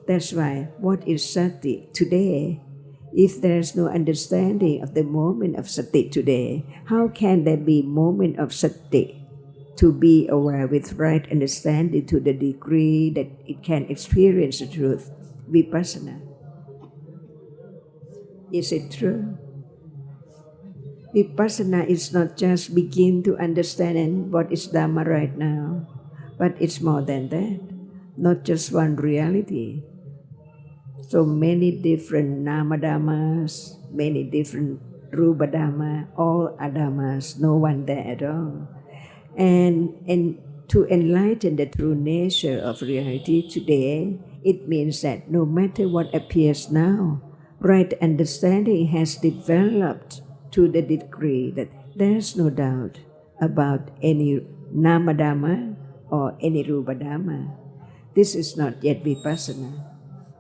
That's why what is sati today? If there is no understanding of the moment of sati today, how can there be moment of sati to be aware with right understanding to the degree that it can experience the truth? Vipassana. Is it true? Vipassana is not just begin to understand what is Dhamma right now, but it's more than that. Not just one reality. So many different Nama Dhammas, many different Rupa Dhamma, all are Dhammas, no one there at all. And to enlighten the true nature of reality today, it means that no matter what appears now, right understanding has developed to the degree that there's no doubt about any Nama Dhamma or any Rupa Dhamma. This is not yet Vipassana,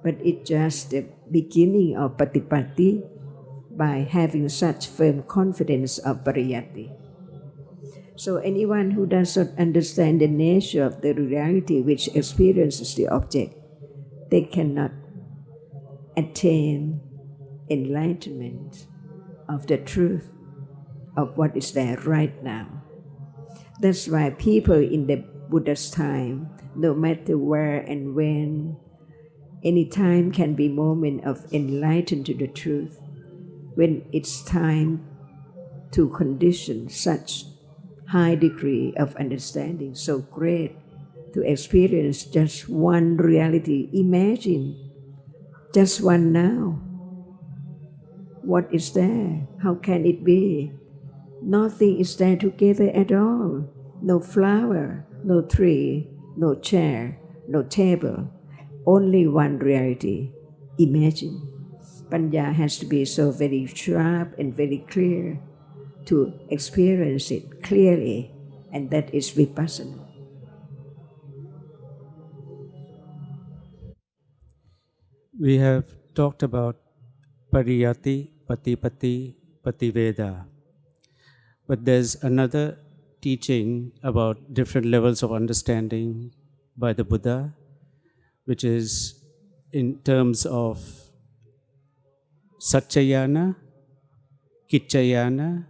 but it's just the beginning of Patipatti by having such firm confidence of Pariyatti. So anyone who does not understand the nature of the reality which experiences the object, they cannot attain enlightenment of the truth of what is there right now. That's why people in the Buddha's time, no matter where and when, any time can be moment of enlightenment to the truth. When it's time to condition such high degree of understanding, so great, to experience just one reality. Imagine just one now. What is there? How can it be? Nothing is there together at all. No flower, no tree, no chair, no table. Only one reality. Imagine. Panya has to be so very sharp and very clear to experience it clearly, and that is Vipassana. We have talked about Pariyati, Patipatti, Pativeda. But there's another teaching about different levels of understanding by the Buddha, which is in terms of Satchayana, Kichayana,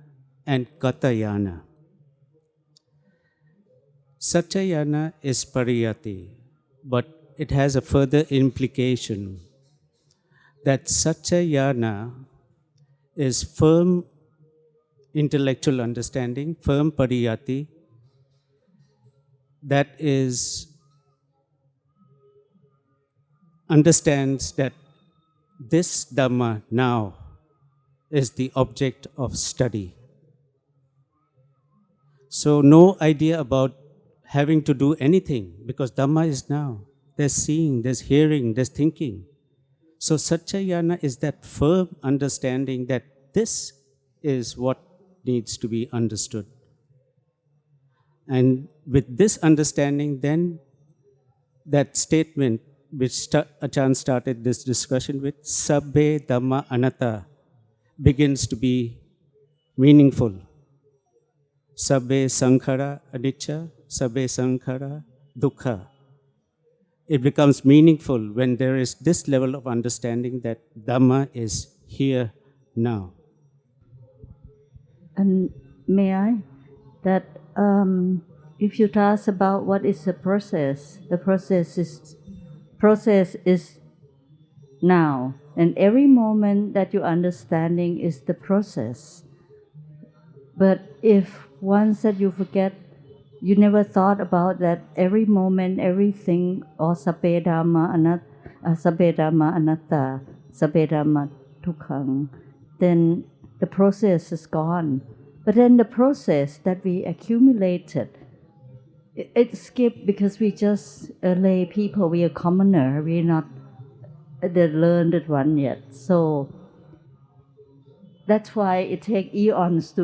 and Katayana. Satchayana is Pariyati, but it has a further implication that Satchayana is firm intellectual understanding, firm Pariyati, that is understands that this Dhamma now is the object of study. So no idea about having to do anything, because Dhamma is now. There's seeing, there's hearing, there's thinking. So Satchayana is that firm understanding that this is what needs to be understood. And with this understanding, then that statement which Achan started this discussion with, Sabbe Dhamma Anatta, begins to be meaningful. Sabbe Sankhara Anicca, Sabbe Sankhara Dukkha. It becomes meaningful when there is this level of understanding that Dhamma is here now. And may I? That if you ask about what is the process is now. And every moment that you're understanding is the process. But if once that you forget, you never thought about that every moment, everything, or sabbe dhamma anatta, sabbe dhamma tukkhang, then the process is gone. But then the process that we accumulated, it skipped because we just lay people, we are commoner, we're not the learned one yet. So that's why it takes eons to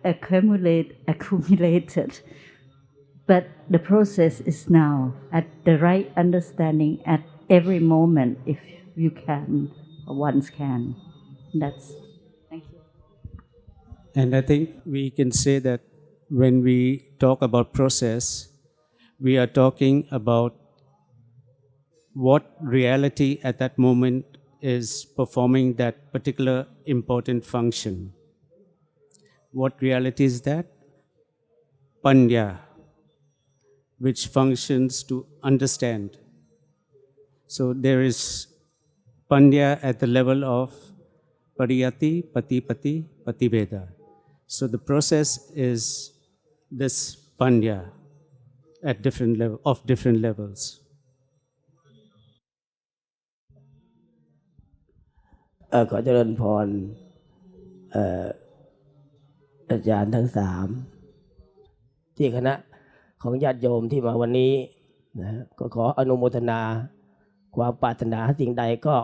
accumulate it. But the process is now at the right understanding at every moment, if you can, once can. That's, thank you. And I think we can say that when we talk about process, we are talking about what reality at that moment is performing that particular important function. What reality is that? Panya, which functions to understand. So there is panya at the level of pariyati, patipati, patibeda. So the process is this panya at different levels. ขอเจริญพรอาจารย์ทั้งสามที่คณะของญาติโยมที่มาวันนี้นะก็ขออนุโมทนาความปรารถนาสิ่งใดก็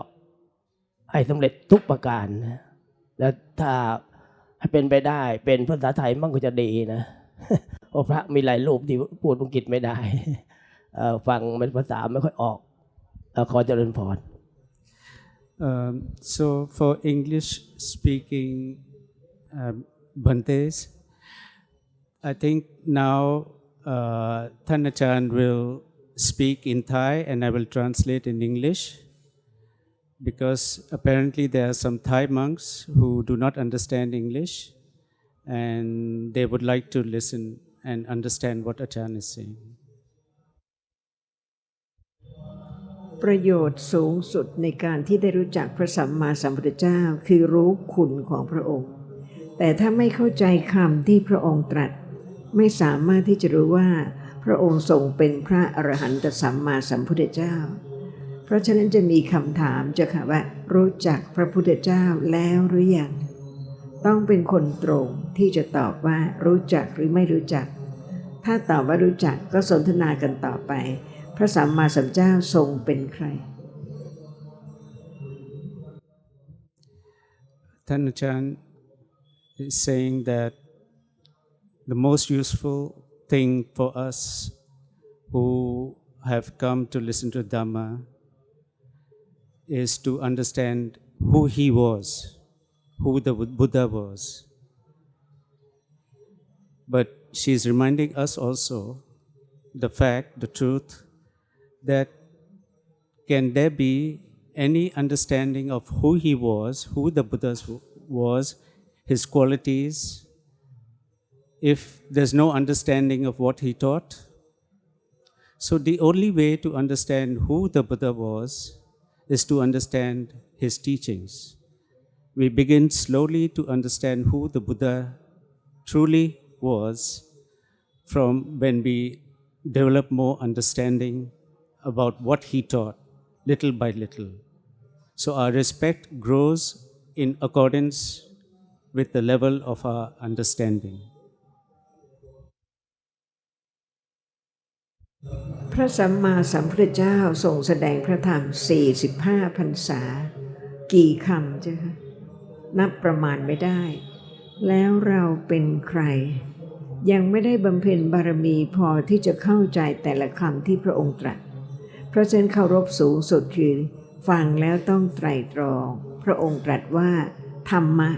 ให้สำเร็จทุกประการนะและถ้าให้เป็นไปได้เป็นภาษาไทยมั่งก็จะดีนะเพราะพระมีหลายรูปที่พูดอังกฤษไม่ได้ฟังเป็นภาษาไม่ค่อยออกขอเจริญพรSo for English-speaking Bhantes, I think now Thanachan will speak in Thai and I will translate in English, because apparently there are some Thai monks who do not understand English and they would like to listen and understand what Achan is saying. ประโยชน์สูงสุดในการที่ได้รู้จักพระสัมมาสัมพุทธเจ้าคือรู้คุณของพระองค์แต่ถ้าไม่เข้าใจคำที่พระองค์ตรัสไม่สามารถที่จะรู้ว่าพระองค์ทรงเป็นพระอรหันตสัมมาสัมพุทธเจ้าเพราะฉะนั้นจะมีคำถามเจ้าค่ะว่ารู้จักพระพุทธเจ้าแล้วหรือยังต้องเป็นคนตรงที่จะตอบว่ารู้จักหรือไม่รู้จักถ้าตอบว่ารู้จักก็สนทนากันต่อไปพระสัมมาสัมพุทธเจ้าทรงเป็นใคร Thanachan is saying that the most useful thing for us who have come to listen to Dhamma is to understand who he was, who the Buddha was. But she's reminding us also the fact, the truth, that can there be any understanding of who he was, who the Buddha was, his qualities, if there's no understanding of what he taught? So the only way to understand who the Buddha was is to understand his teachings. We begin slowly to understand who the Buddha truly was from when we develop more understanding about what he taught, little by little. So our respect grows in accordance with the level of our understanding. พระสัมมาสัมพุทธเจ้าทรงแสดงพระธรรม45พรรษากี่คำจ้ะคะนับประมาณไม่ได้แล้วเราเป็นใครยังไม่ได้บำเพ็ญบารมีพอที่จะเข้าใจแต่ละคำที่พระองค์ตรัสเพราะฉะนั้นเคารพสูงสุดคือฟังแล้วต้องไตร่ตรองพระองค์ตรัสว่าธรรมะ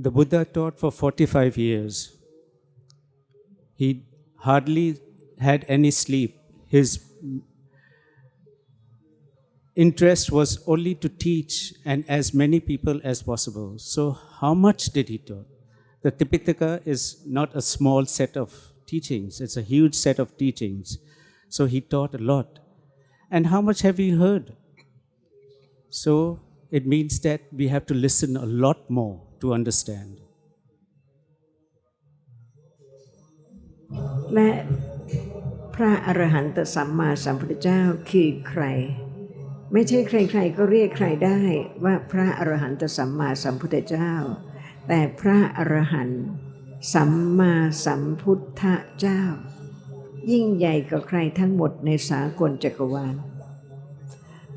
The Buddha taught for 45 years. He hardly had any sleep. His interest was only to teach and as many people as possible. So how much did he taught? The Tipitaka is not a small set of teachings. It's a huge set of teachings. So he taught a lot. And how much have we heard? So it means that we have to listen a lot more to understand. และพระอรหันตสัมมาสัมพุทธเจ้าคือใครไม่ใช่ใครๆก็เรียกใครได้ว่าพระอรหันตสัมมาสัมพุทธเจ้าแต่พระอรหันต์สัมมาสัมพุทธเจ้ายิ่งใหญ่กว่าใครทั้งหมดในสากลจักรวาล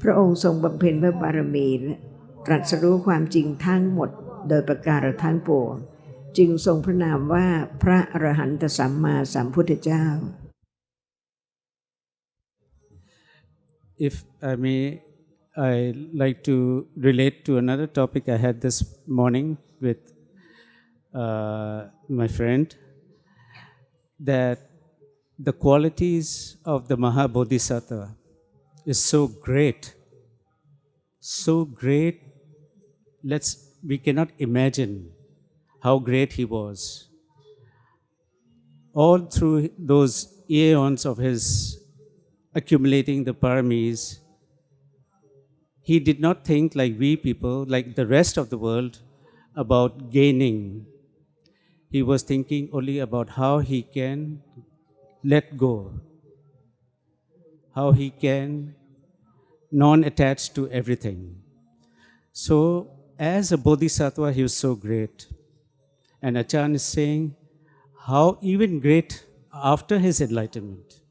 พระองค์ทรงบำเพ็ญพระบารมีและตรัสรู้ความจริงทั้งหมดโดยประการทั้งปวงจึงทรงพระนามว่าพระอรหันตสัมมาสัมพุทธเจ้า If I may, I like to relate to another topic I had this morning with my friend, that the qualities of the Mahabodhisattva is so great, we cannot imagine how great he was. All through those eons of his accumulating the paramis, he did not think like we people, like the rest of the world, about gaining. He was thinking only about how he can let go, how he can non-attach to everything. So, as a bodhisattva, he was so great. And Achan is saying how even great after his enlightenment,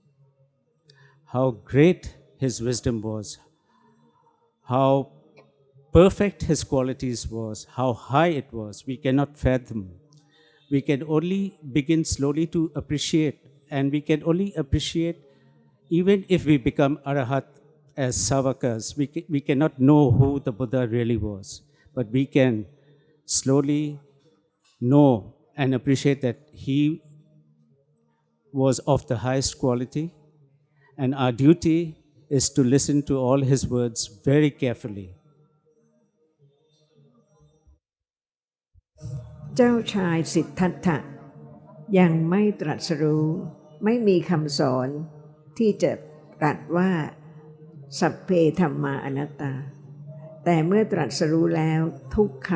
how great his wisdom was, how perfect his qualities was, how high it was, we cannot fathom. We can only begin slowly to appreciate, and we can only appreciate even if we become arahat as savakas. We cannot know who the Buddha really was, but we can slowly know and appreciate that he was of the highest quality, and our duty is to listen to all his words very carefully. เจ้าชายสิทธัตถะยังไม่ตรัสรู้ไม่มีคำสอนที่จะตรัสว่าสัพเพธัมมาอนัตตาแต่เมื่อตรัสรู้แล้วทุกค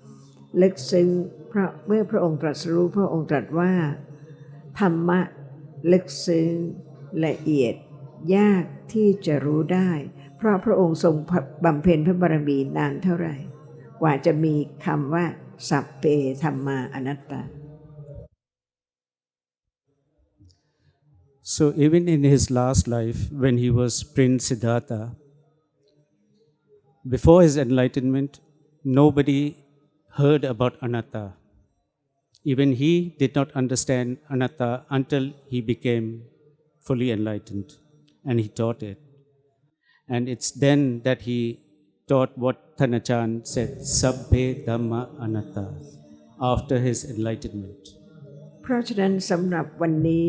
ำลึกซึ้งเพราะเมื่อพระองค์ตรัสรู้พระองค์ตรัสว่าธรรมะลึกซึ้งละเอียดยากที่จะรู้ได้เพราะพระองค์ทรงบำเพ็ญพระบารมีนานเท่าไหร่กว่าจะมีคำว่าสัพเพธัมมาอนัตตา So even in his last life, when he was Prince Siddhartha, before his enlightenment, nobody heard about anatta. Even he did not understand anatta until he became fully enlightened, and he taught it. And it's then that he taught what Thanachan said, Sabbhe Dhamma Anatta, after his enlightenment. เพราะฉะนั้นสำหรับวันนี้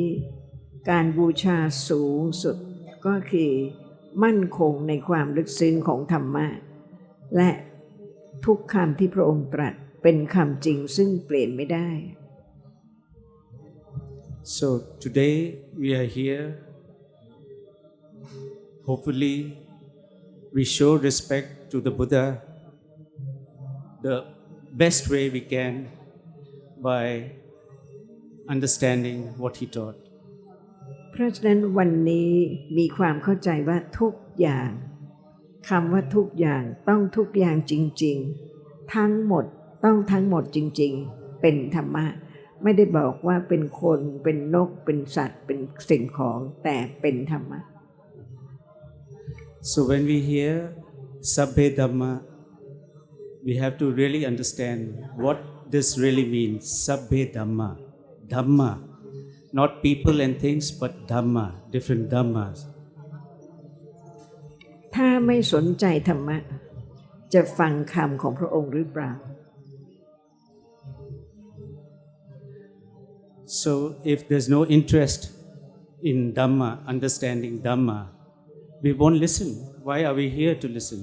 การบูชาสูงสุดก็คือมั่นคงในความลึกซึ้งของธรรมะและทุกคำที่พระองค์ตรัสเป็นคำจริงซึ่งเปลี่ยนไม่ได้ So today we are here. Hopefully we show respect to the Buddha the best way we can by understanding what he taught. เพราะฉะนั้นวันนี้มีความเข้าใจว่าทุกอย่างคำว่าทุกอย่างต้องทุกอย่างจริงๆทั้งหมดต้องทั้งหมดจริงๆเป็นธรรมะไม่ได้บอกว่าเป็นคนเป็นนกเป็นสัตว์เป็นสิ่งของแต่เป็นธรรมะ So when we hear Sabbhe Dhamma, we have to really understand what this really means. Sabbhe Dhamma, Dhamma, not people and things, but Dhamma, different Dhammas. ถ้าไม่สนใจธรรมะจะฟังคำของพระองค์หรือเปล่า So if there's no interest in Dhamma, understanding Dhamma, we won't listen. Why are we here to listen?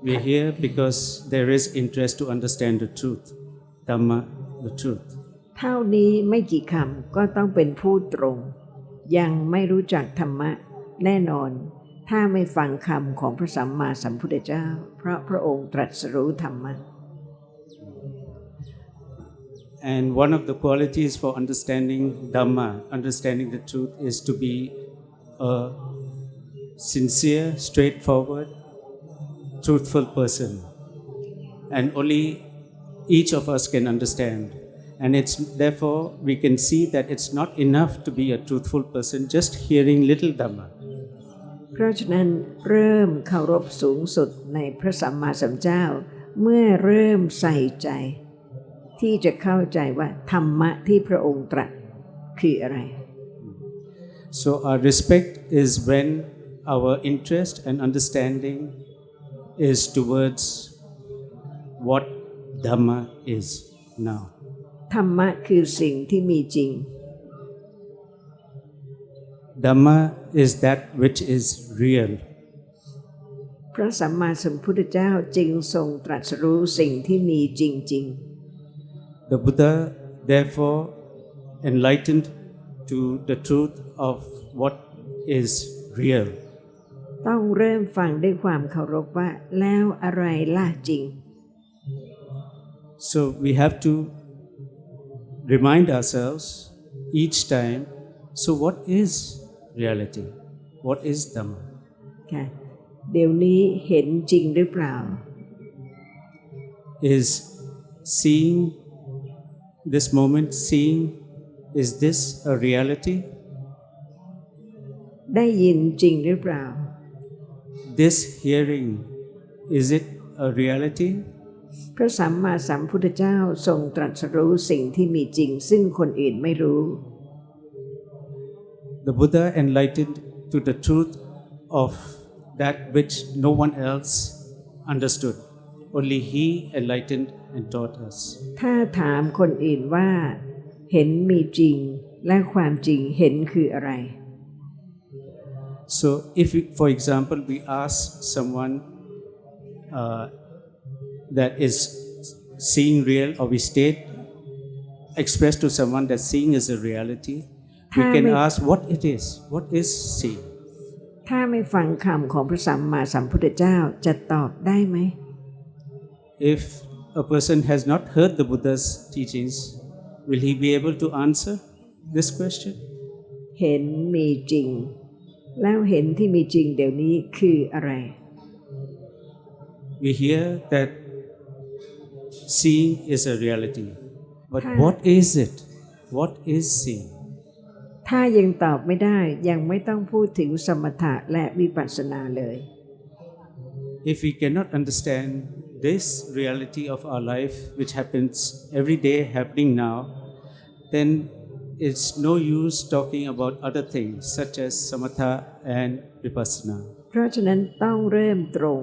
We're here because there is interest to understand the truth. Dhamma, the truth. เท่านี้ไม่กี่คำก็ต้องเป็นผู้ตรงยังไม่รู้จักธรรมะแน่นอนถ้าไม่ฟังคำของพระสัมมาสัมพุทธเจ้าเพราะพระองค์ตรัสรู้ธรรมะ And one of the qualities for understanding Dhamma, understanding the truth, is to be a sincere, straightforward, truthful person. And only each of us can understand. And it's therefore we can see that it's not enough to be a truthful person just hearing little Dhamma. เพราะฉะนั้นเริ่มเคารพสูงสุดในพระสัมมาสัมพุทธเจ้าเมื่อเริ่มใส่ใจที่จะเข้าใจว่าธรรมะที่พระองค์ตรัสคืออะไร So our respect is when our interest and understanding is towards what Dhamma is now. ธรรมะคือสิ่งที่มีจริง Dhamma is that which is real. พระสัมมาสัมพุทธเจ้าจึงทรงตรัสรู้สิ่งที่มีจริง The Buddha therefore enlightened to the truth of what is real. ๆต้องเริ่มฟังด้วยความเคารพว่าแล้วอะไรล่ะจริง So we have to remind ourselves each time, so what is reality? What is Dhamma? ค่ะเดี๋ยวนี้เห็นจริงหรือเปล่า Is seeing this moment, is this a reality? ได้ยินจริงหรือเปล่า This hearing, is it a reality? พระสัมมาสัมพุทธเจ้าทรงตรัสรู้สิ่งที่มีจริงซึ่งคนอื่นไม่รู้ The Buddha enlightened to the truth of that which no one else understood. Only he enlightened and taught us. ถ้าถามคนอื่นว่าเห็นมีจริงและความจริงเห็นคืออะไร So if we, for example, we ask someone that is seeing real, or we express to someone that seeing is a reality, we can ask what it is. What is seeing? ถ้าไม่ฟังคำของพระสัมมาสัมพุทธเจ้าจะตอบได้ไหม If a person has not heard the Buddha's teachings, will he be able to answer this question? เห็นมีจริงแล้วเห็นที่มีจริงเดี๋ยวนี้คืออะไร We hear that seeing is a reality, but what is it? What is seeing? ถ้ายังตอบไม่ได้ยังไม่ต้องพูดถึงสมถะและวิปัสสนาเลย If we cannot understand this reality of our life, which happens every day, happening now, then it's no use talking about other things such as samatha and vipassana. เพราะฉะนั้นต้องเริ่มตรง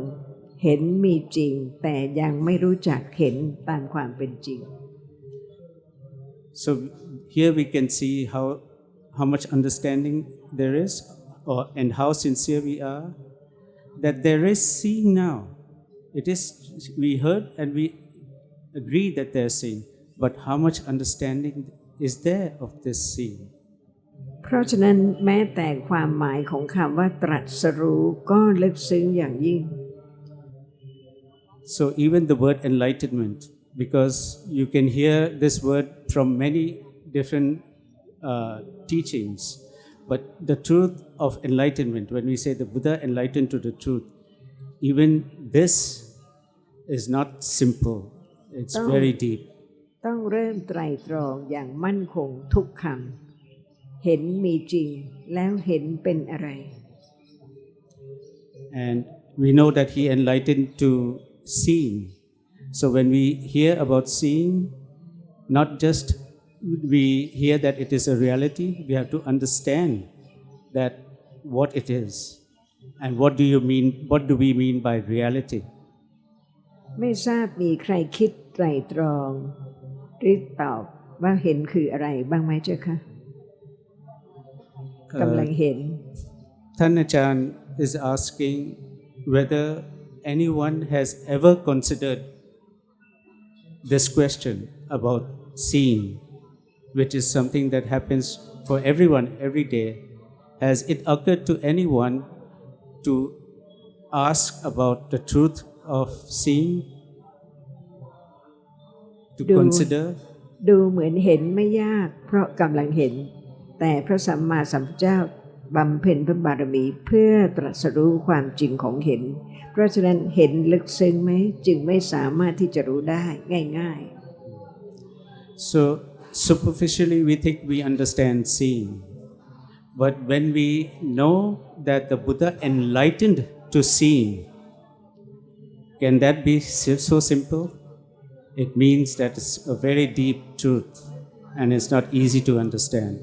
เห็นมีจริงแต่ยังไม่รู้จักเห็นตามความเป็นจริง So here we can see how much understanding there is, and how sincere we are, that there is seeing now. It is, we heard and we agree that there is seeing, but how much understanding is there of this seeing? เพราะฉะนั้นแม้แต่ความหมายของคำว่าตรัสรู้ก็ลึกซึ้งอย่างยิ่ง So even the word enlightenment, because you can hear this word from many different teachings, But the truth of enlightenment, when we say the Buddha enlightened to the truth, even this is not simple. It's very deep. ต้องเริ่มไตร่ตรองอย่างมั่นคงทุกคำเห็นมีจริงแล้วเห็นเป็นอะไร And we know that he enlightened to seeing. So when we hear about seeing, not just we hear that it is a reality, we have to understand that what it is. And what do we mean by reality? ไม่ทราบมีใครคิดไตร่ตรองหรือตอบว่าเห็นคืออะไรบ้างไหมเจ้าคะกำลังเห็น ท่านอาจารย์ is asking whether anyone has ever considered this question about seeing, which is something that happens for everyone every day. Has it occurred to anyone to ask about the truth of seeing? To consider? ดูเหมือนเห็นไม่ยากเพราะกำลังเห็นแต่พระสัมมาสัมพุทธเจ้าบำเพ็ญพระบารมีเพื่อตรัสรู้ความจริงของเห็นเพราะฉะนั้นเห็นลึกซึ้งไหมจึงไม่สามารถที่จะรู้ได้ง่ายๆ So superficially we think we understand seeing, but when we know that the Buddha enlightened to seeing, can that be so simple? It means that it's a very deep truth and it's not easy to understand.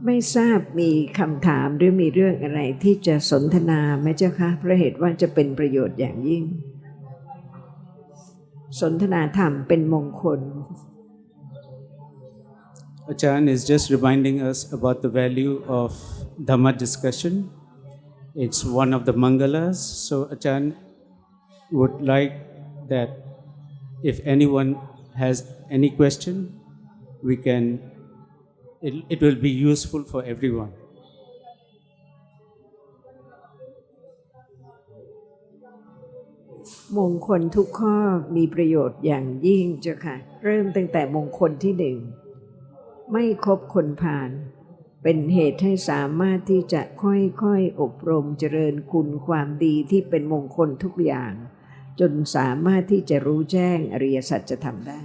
ไม่ทราบมีคำถามหรือมีเรื่องอะไรที่จะสนทนาไหมเจ้าคะเพราะเหตุว่าจะเป็นประโยชน์อย่างยิ่งสนทนาธรรมเป็นมงคล Ajahn is just reminding us about the value of Dhamma discussion. It's one of the Mangalas. So Ajahn would like that if anyone has any question, it will be useful for everyone. มงคลทุกข้อมีประโยชน์อย่างยิ่งเจ้าค่ะเริ่มตั้งแต่มงคลที่หนึ่งไม่คบคนพาลเป็นเหตุให้สามารถที่จะค่อยๆอบรมเจริญคุณความดีที่เป็นมงคลทุกอย่างจนสามารถที่จะรู้แจ้งอริยสัจธรรมได้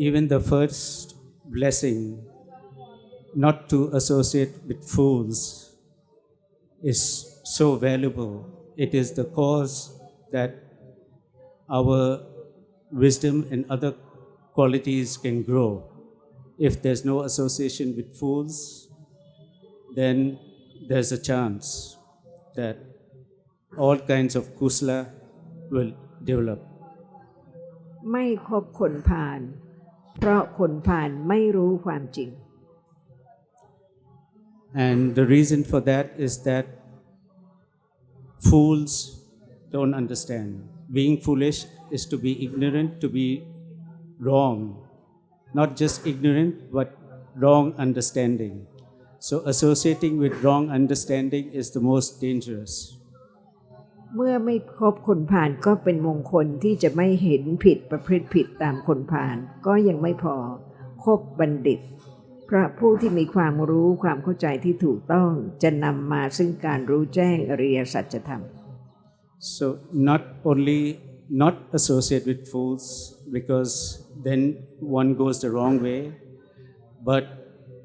Even the first blessing, not to associate with fools, is so valuable. It is the cause that our wisdom and other qualities can grow. If there's no association with fools, then there's a chance that all kinds of kusala will develop. ไม่คบคนพาลเพราะคนพาลไม่รู้ความจริง And the reason for that is that fools don't understand. Being foolish is to be ignorant, to be wrong. Not just ignorant, but wrong understanding. So associating with wrong understanding is the most dangerous. เมื่อไม่คบคนพาลก็เป็นมงคลที่จะไม่เห็นผิดประพฤติผิดตามคนพาลก็ยังไม่พอคบบัณฑิตเพราะผู้ที่มีความรู้ความเข้าใจที่ถูกต้องจะนำมาซึ่งการรู้แจ้งอริยสัจธรรม So not only not associate with fools because then one goes the wrong way, but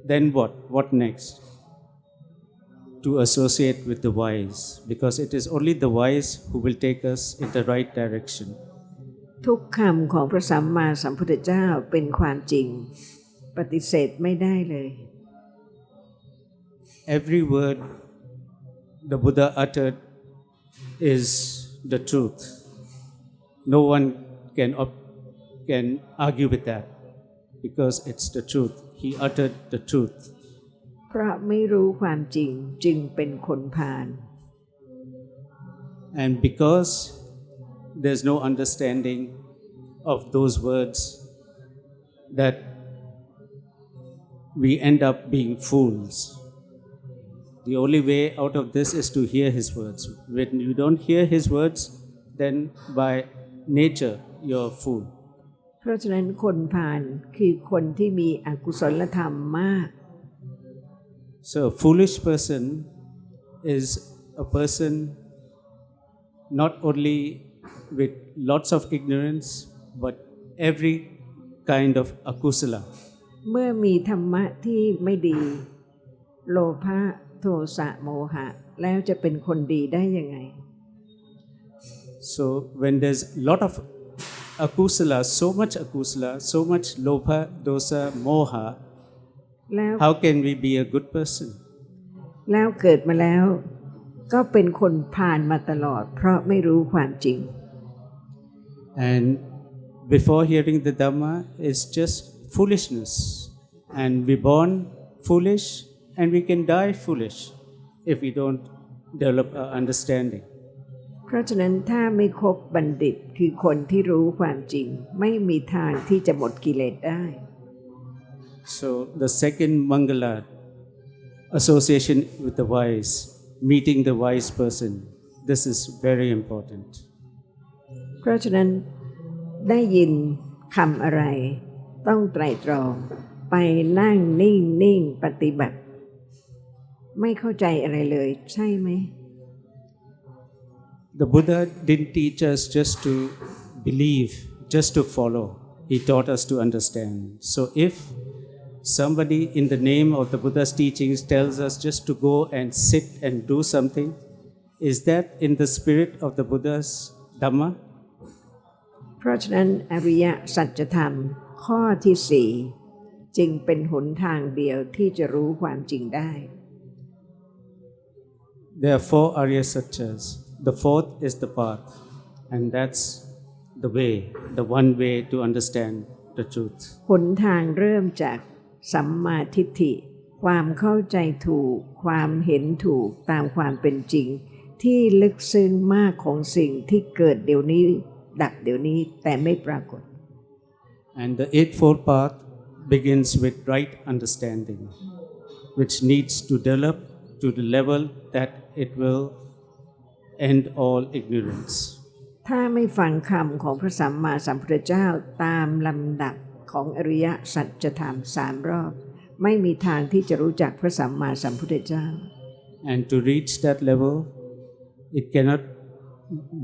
then what? What next? To associate with the wise, because it is only the wise who will take us in the right direction. ทุกคำของพระสัมมาสัมพุทธเจ้าเป็นความจริงปฏิเสธไม่ได้เลย Every word the Buddha uttered is the truth. No one can argue with that because it's the truth. He uttered the truth. เพราะไม่รู้ความจริงจึงเป็นคนพาล And because there's no understanding of those words, that we end up being fools. The only way out of this is to hear his words. When you don't hear his words, then by nature you're a fool. เพราะฉะนั้นคนพาลคือคนที่มีอกุศลธรรมมาก So a foolish person is a person not only with lots of ignorance but every kind of akusala. เมื่อมีธรรมะที่ไม่ดี โลภะโทสะโมหะแล้วจะเป็นคนดีได้ยังไง So when there's lot of akusala, so much lobha, dosa, moha, แล้ว how can we be a good person? แล้วเกิดมาแล้ว ก็เป็นคนผ่านมาตลอด เพราะไม่รู้ความจริง And before hearing the Dhamma is just foolishness. And we born foolish and we can die foolish if we don't develop our understanding. เพราะฉะนั้นถ้าไม่คบบัณฑิตคือคนที่รู้ความจริง ไม่มีทางที่จะหมดกิเลสได้ So the second Mangala, association with the wise, meeting the wise person, this is very important. เพราะฉะนั้นได้ยินคำอะไร ต้องไตร่ตรอง ไปนั่งนิ่งปฏิบัติ ไม่เข้าใจอะไรเลยใช่ไหม The Buddha didn't teach us just to believe, just to follow. He taught us to understand. So if somebody in the name of the Buddha's teachings tells us just to go and sit and do something, is that in the spirit of the Buddha's Dhamma? เพราะฉะนั้นอริยสัจธรรมข้อที่สี่จึงเป็นหนทางเดียวที่จะรู้ความจริงได้ There are 4 Arya Satyas. The fourth is the path, and that's the way, the one way to understand the truth. หนทางเริ่มจากสัมมาทิฏฐิความเข้าใจถูกความเห็นถูกตามความเป็นจริง ที่ลึกซึ้งมากของสิ่งที่เกิดเดี๋ยวนี้ดับเดี๋ยวนี้แต่ไม่ปรากฏ And the Eightfold Path begins with right understanding, which needs to develop to the level that it will end all ignorance. ถ้าไม่ฟังคำของพระสัมมาสัมพุทธเจ้าตามลำดับของอริยสัจธรรม3 รอบ ไม่มีทางที่จะรู้จักพระสัมมาสัมพุทธเจ้า And to reach that level, it cannot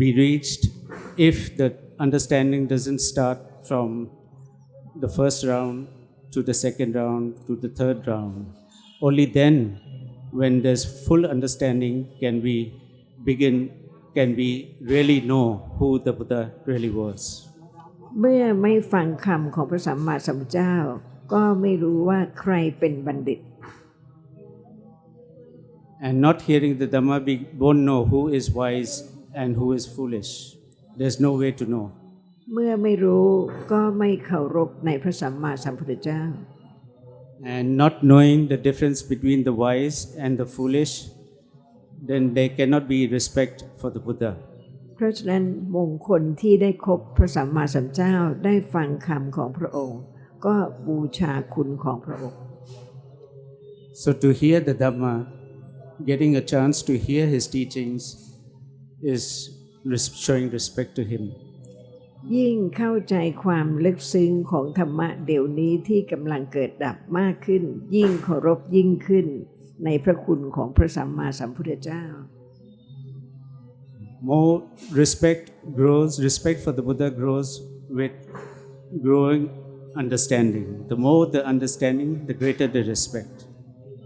be reached if the understanding doesn't start from the first round to the second round to the third round. Only then, when there's full understanding, can we really know who the Buddha really was. เมื่อไม่ฟังคำของพระสัมมาสัมพุทธเจ้า ก็ไม่รู้ว่าใครเป็นบัณฑิต And not hearing the Dhamma, we won't know who is wise and who is foolish. There's no way to know. เมื่อไม่รู้ก็ไม่เคารพในพระสัมมาสัมพุทธเจ้า And not knowing the difference between the wise and the foolish, then there cannot be respect for the Buddha. เพราะฉะนั้นมงคลที่ได้คบพระสัมมาสัมพุทธเจ้าได้ฟังคำของพระองค์ ก็บูชาคุณของพระองค์ So to hear the Dhamma, getting a chance to hear his teachings is showing respect to him. ยิ่งเข้าใจความลึกซึ้งของธรรมะเดี๋ยวนี้ที่กำลังเกิดดับมากขึ้น ยิ่งเคารพยิ่งขึ้นในพระคุณของพระสัมมาสัมพุทธเจ้า More respect for the Buddha grows with growing understanding. The more the understanding, the greater the respect.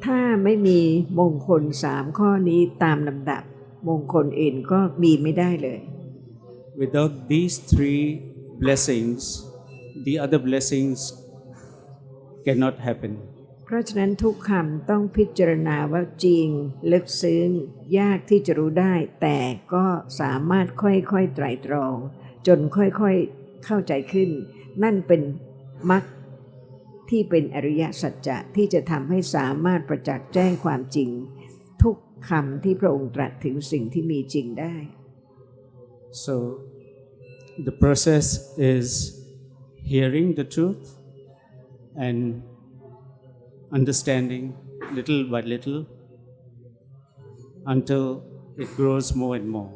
ถ้าไม่มีมงคล3 ข้อนี้ตามลำดับ มงคลอื่นก็มีไม่ได้เลย Without these 3 blessings, the other blessings cannot happen. เพราะฉะนั้นทุกคำต้องพิจารณาว่าจริงลึกซึ้งยากที่จะรู้ได้ แต่ก็สามารถค่อยๆไตร่ตรองจนค่อยๆเข้าใจขึ้น นั่นเป็นมรรคที่เป็นอริยสัจจะที่จะทำให้สามารถประจักษ์แจ้งความจริง ทุกคำที่พระองค์ตรัสถึงสิ่งที่มีจริงได้ So the process is hearing the truth and understanding little by little until it grows more and more.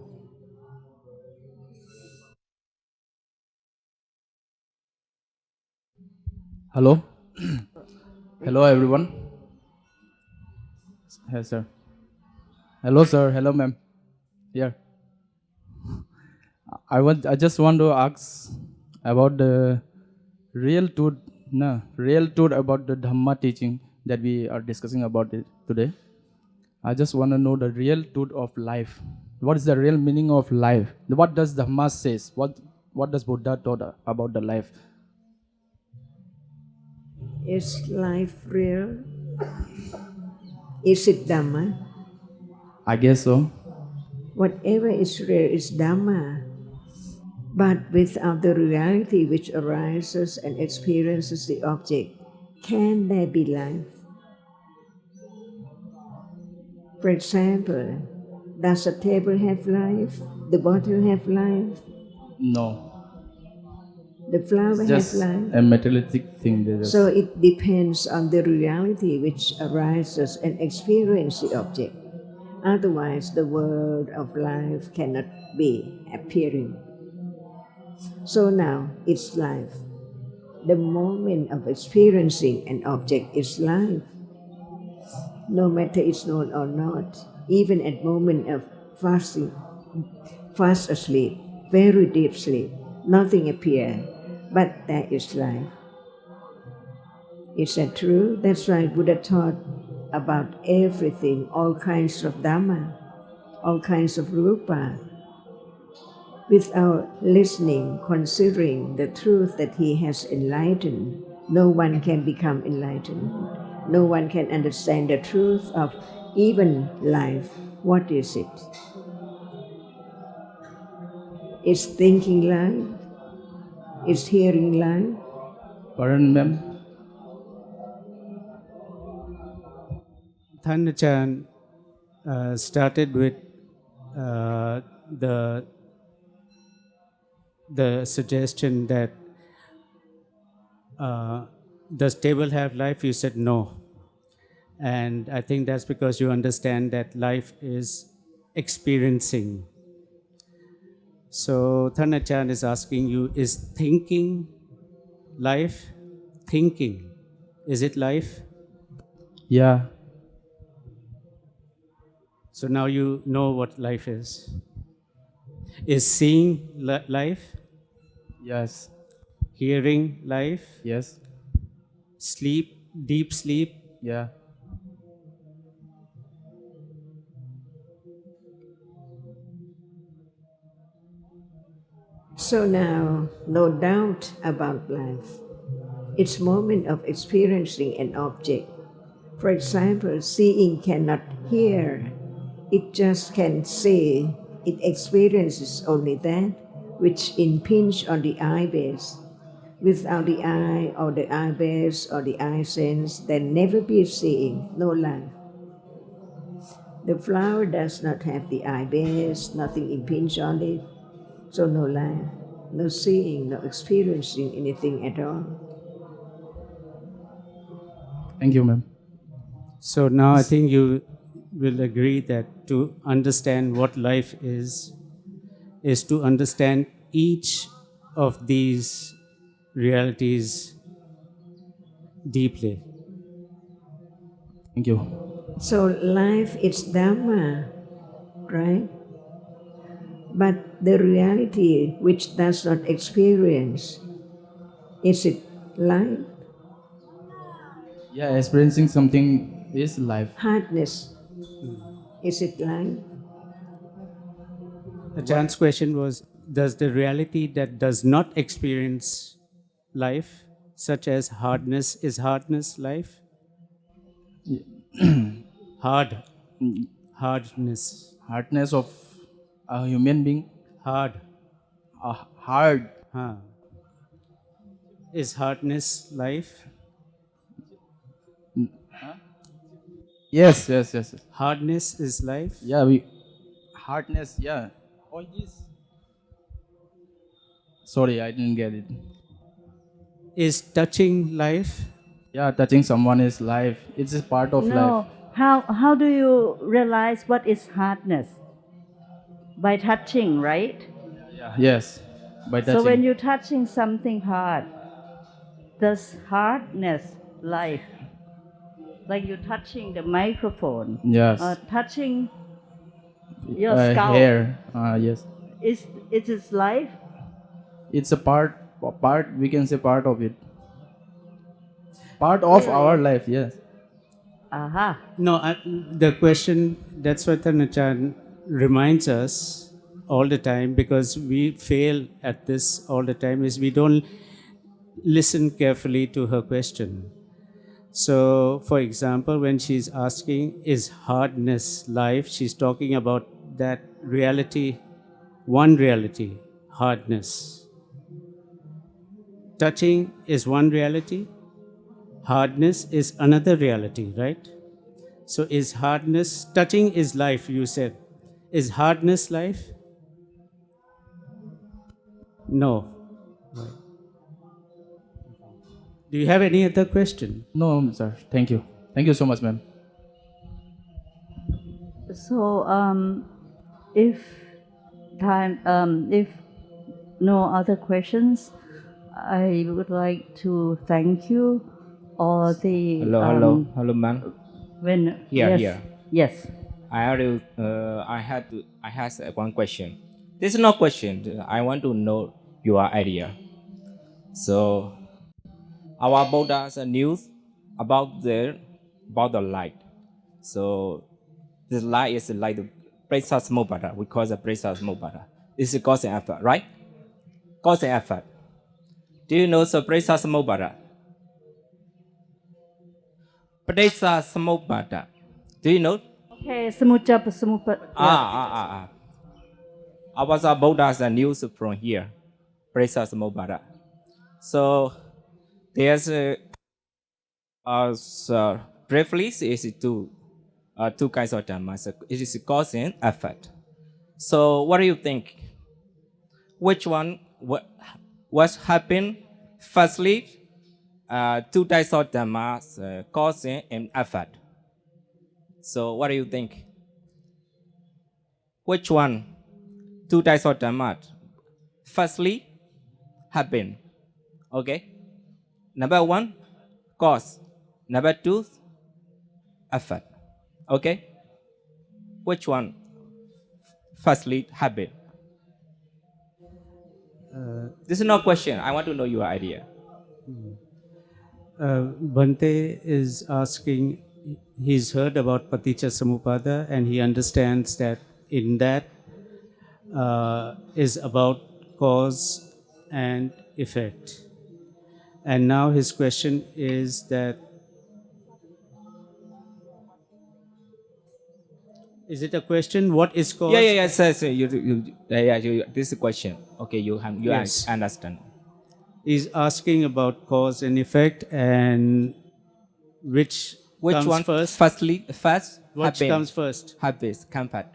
Hello. Hello everyone. Yes, sir. Hello, sir. Hello, ma'am. Here. I just want to ask about the real truth about the Dhamma teaching that we are discussing about it today. I just want to know the real truth of life. What is the real meaning of life? What does Dhamma says? What does Buddha taught about the life? Is life real? Is it Dhamma? I guess so. Whatever is real is Dhamma. But without the reality which arises and experiences the object, can there be life? For example, does a table have life? The bottle have life? No. The flower have Just life? a materialistic thing. So it depends on the reality which arises and experiences the object. Otherwise, the world of life cannot be appearing. So now, it's life. The moment of experiencing an object is life. No matter it's known or not, even at moment of fasting, fast asleep, very deep sleep, nothing appears, but there is life. Is that true? That's why Buddha taught about everything, all kinds of Dhamma, all kinds of Rupa, without listening, considering the truth that he has enlightened. No one can become enlightened. No one can understand the truth of even life. What is it? Is thinking life? Is hearing life? Pardon, ma'am? ท่านอาจารย์ started with the suggestion that does table have life? You said no, and I think that's because you understand that life is experiencing. So Than Achan is asking you, is thinking life? Thinking, is it life? Yeah. So now you know what life is. Is seeing life? Yes. Hearing life? Yes. Sleep, deep sleep? Yeah. So now, no doubt about life. It's moment of experiencing an object. For example, seeing cannot hear. It just can see. It experiences only that which impinge on the eye base. Without the eye or the eye base or the eye sense, there never be seeing, no life. The flower does not have the eye base, nothing impinge on it, so no life, no seeing, no experiencing anything at all. Thank you, ma'am. So now I think you will agree that to understand what life is to understand each of these realities deeply. Thank you. So life is Dhamma, right? But the reality which does not experience, is it life? Yeah, experiencing something is life. Hardness, is it life? Ajah's question was, does the reality that does not experience life, such as hardness, is hardness life? Hardness. Hardness of a human being. Hard. Hard. Is hardness life? Yes. Hardness is life? Yeah, hardness, yeah. Oh, yes. Sorry, I didn't get it. Is touching life? Yeah, touching someone is life. It's a part of life. How do you realize what is hardness? By touching, right? Yeah. Yes, by touching. So when you're touching something hard, does hardness life? like you touching the microphone. Yes. Touching your scalp. Hair. Yes. It is life. It's a part. We can say part of it. Part of our life. Yes. Aha. No, the question, that's what Tanachan reminds us all the time, because we fail at this all the time, is we don't listen carefully to her question. So, for example, when she's asking, is hardness life, she's talking about that reality, one reality, hardness. Touching is one reality, hardness is another reality, right? So is hardness, touching is life, you said. Is hardness life? No. Do you have any other question? No, sir. Thank you. Thank you so much, ma'am. So, if no other questions, I would like to thank you all the. Hello, ma'am. When Here. Yes. I had one question. This is no question. I want to know your idea. So, our Buddha's news about the light. So, this light is like the presa samubhada. We call it presa samubhada. This is cause and effort, right? Cause and effort. Do you know the presa samubhada? Presa samubhada. Do you know? Okay, samuchapa. I was a Buddha's news from here, Presa Samubhada. So there's briefly is two kinds of Dhamma. So it is cause and effect. So what do you think? Which one what happened? Firstly, two types of Dhamma, cause and effect. So what do you think? Which one? Two types of Dhamma. Firstly, happen. Okay? Number one, cause. Number two, effect. Okay? Which one? Firstly, happen. This is no question. I want to know your idea. Bhante is asking, he's heard about Paticca Samuppada and he understands that in that is about cause and effect. And now his question is that, is it a question? What is cause? Yeah. Sir, this is a question. Okay, you Yes. understand. He's asking about cause and effect and which comes one first? First, What happen. comes first? Habits, comfort.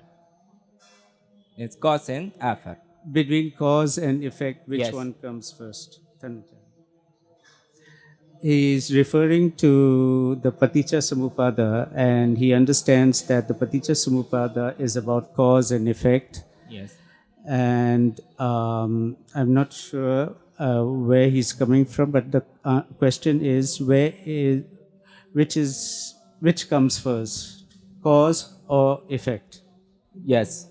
It's cause and effort. Between cause and effect, which Yes. one comes first? He is referring to the Paticca Samuppada, and he understands that the Paticca Samuppada is about cause and effect. Yes. And I'm not sure where he's coming from, but the question is which comes first, cause or effect? Yes.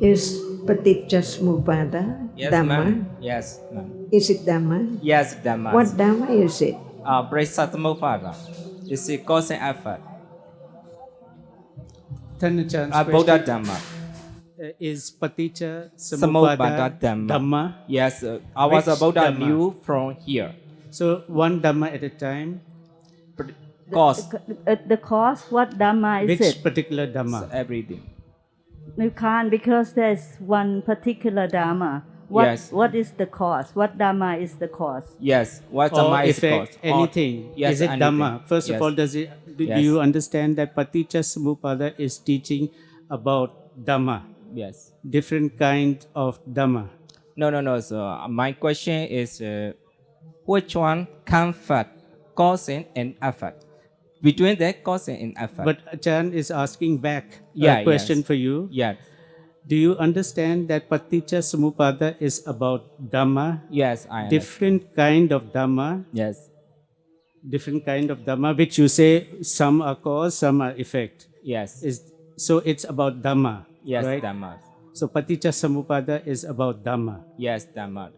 Is Paticca Samuppada Yes, Dhamma? ma'am. Yes, ma'am. Is it Dhamma? Yes, Dhamma. What Dhamma is it? Prasatamoppada. It's a cause and effort. Tanachan's Bodha question Dhamma. is Paticca Samuppada Samuppada Dhamma. Yes, I was Which about Dhamma? new from here. So one Dhamma at a time. Cause, The cause, what Dhamma is Which it? particular Dhamma? everything. You can't, because there's one particular Dhamma. Yes. What is the cause? What Dhamma is the cause? Yes, what Or Dhamma is effect, cause? anything. Yes, Is it anything. Dhamma? First Yes. of all, do Yes. you understand that Paticca Samuppada is teaching about Dhamma, Yes. different kind of Dhamma? No. So my question is, which one comfort, causing and effort? Between that causing and effort. But Chan is asking back Yeah, a question yes. for you. Yeah. Do you understand that paticca samuppada is about Dhamma? Yes, I understand. Different kind of Dhamma, Yes, different kind of Dhamma, which you say some are cause, some are effect. yes, So it's about Dhamma, yes, right? Dhamma. So paticca samuppada is about Dhamma. Yes, Dhamma.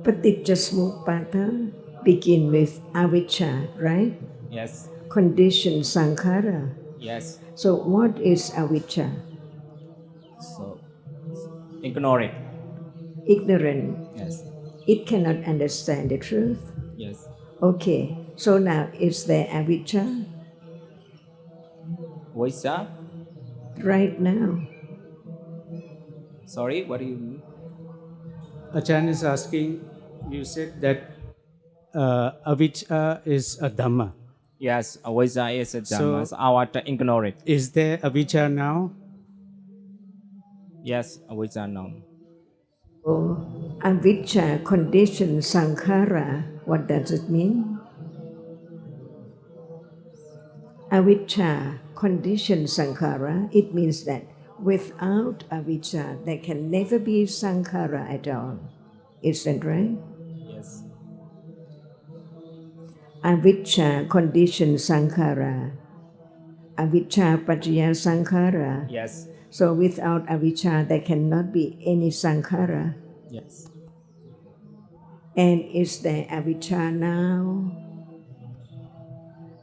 Paticca Samuppada begin with avijja, right? Yes, Condition sankhara. yes. So what is avijja? So ignore it. Ignorant. Yes, It cannot understand the truth. yes. Okay, so now is there avijja? What's that? Right now. Sorry, what do you mean? Achan is asking, you said that avijja is a Dhamma. Yes, Avijja is a Dhamma. So I want to ignore it. Is there avijja now? Yes, Avijja now. Oh, avijja, condition, sankhara, what does it mean? Avijja, condition, sankhara, it means that without avijja, there can never be sankhara at all. Is that right? Yes, Avijja, condition, sankhara. Avijja, paccaya sankhara. yes, So without avijja, there cannot be any sankhara. yes. And is there avijja now?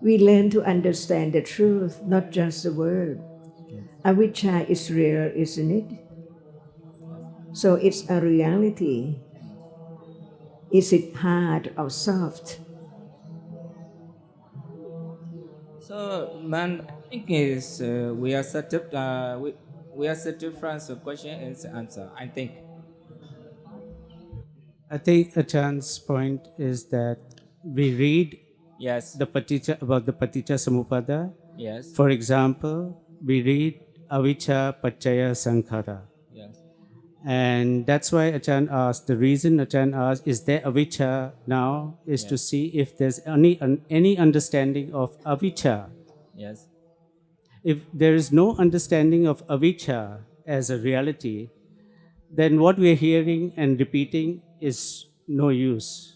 We learn to understand the truth, not just the word. Avijja is real, isn't it? So it's a reality. Is it hard or soft? So, man, I think is we are we are satisfied the question and the answer. I think. I think Achan's point is that we read Yes, the paticca about the paticca samuppada. yes, For example, we read avijja paccaya sankhara. yes, And that's why Achan asked, the reason Achan asked, is there avijja now, is to see if there's any understanding of avijja. yes, If there is no understanding of avijja as a reality, then what we are hearing and repeating is no use.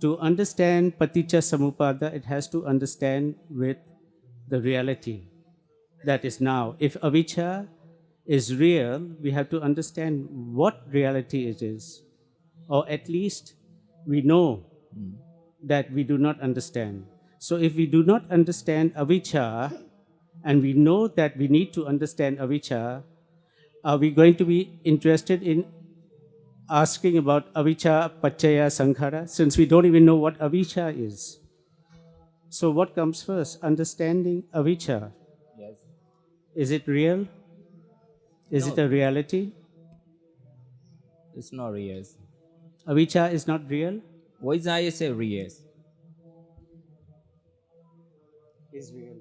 To understand paticca samuppada, it has to understand with the reality that is now. If avijja is real, we have to understand what reality it is. Or at least we know that we do not understand. So if we do not understand avijja, and we know that we need to understand avijja, are we going to be interested in asking about avijja paccaya sankhara, since we don't even know what avijja is? So what comes first? Understanding avijja. yes. Is it real? Is it a reality? It's not real. Avijja is not real? Avijja is a real. Is real.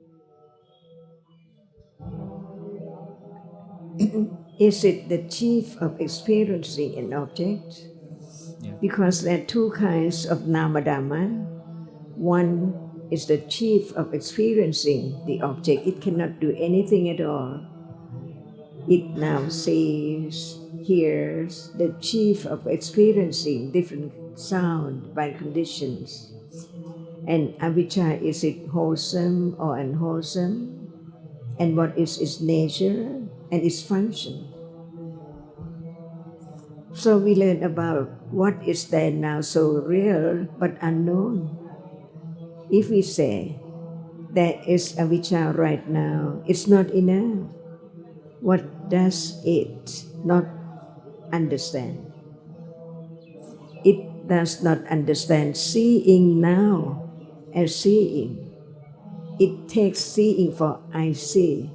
Is it the chief of experiencing an object? Yeah. Because there are two kinds of namadhamma. One is the chief of experiencing the object. It cannot do anything at all. It now sees, hears, the chief of experiencing different sound by conditions. And avijja, is it wholesome or unwholesome? And what is its nature and its function? So we learn about what is there now so real but unknown. If we say there is avijja right now, it's not enough. What does it not understand? It does not understand seeing now as seeing. It takes seeing for I see.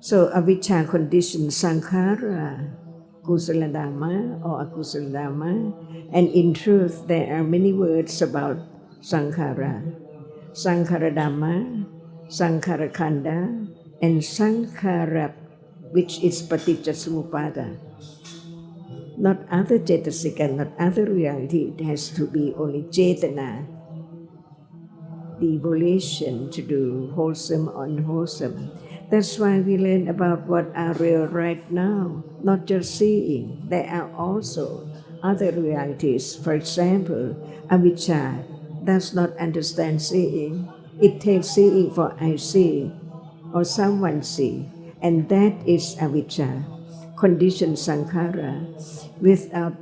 So avijja conditions sankhara, kusala dhamma or akusala dhamma, and in truth there are many words about sankhara. Sankhara dhamma, sankhara khanda, and sankhara, which is paticca samuppada. Not other cetasika, not other reality, it has to be only cetana. the volition to do wholesome or unwholesome. That's why we learn about what are real right now, not just seeing. There are also other realities. For example, avijja does not understand seeing. It takes seeing for I see or someone see, and that is avijja, conditioned sankhara. Without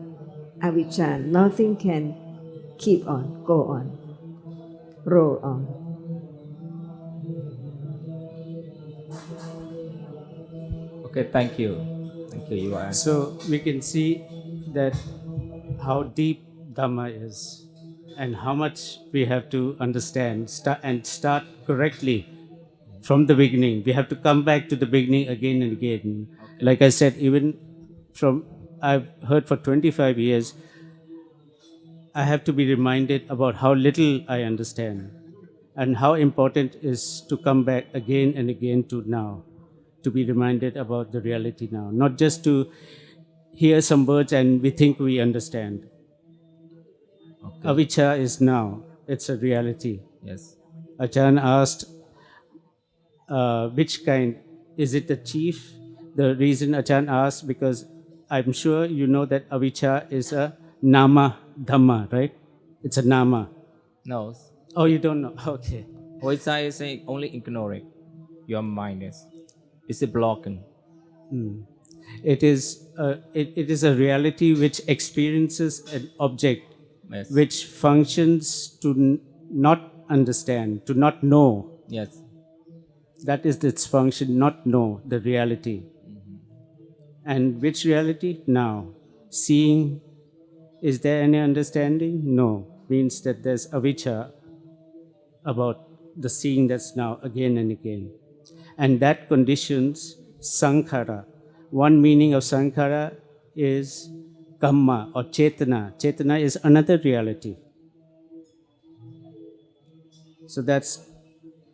avijja, nothing can keep on, go on, roll on. Okay, thank you. Thank you. You are. So we can see that how deep Dhamma is and how much we have to understand and start correctly from the beginning. We have to come back to the beginning again and again. Okay. Like I said, even from I've heard for 25 years, I have to be reminded about how little I understand and how important it is to come back again and again to now, to be reminded about the reality now, not just to hear some words and we think we understand. Okay. Avijja is now, it's a reality. Yes. Ajahn asked, which kind? Is it the chief? The reason Ajahn asked, because I'm sure you know that avijja is a nama dhamma, right? It's a nama. No. Oh, you don't know? Okay. Avijja is only ignoring. Your mind is. It's a blocking. It is a reality which experiences an object, Yes. which functions to not understand, to not know. Yes. That is its function, not know the reality. And which reality? Now. Seeing, is there any understanding? No. Means that there's avijja about the seeing that's now again and again. And that conditions sankhara. One meaning of sankhara is kamma or chetana. Chetana is another reality. So that's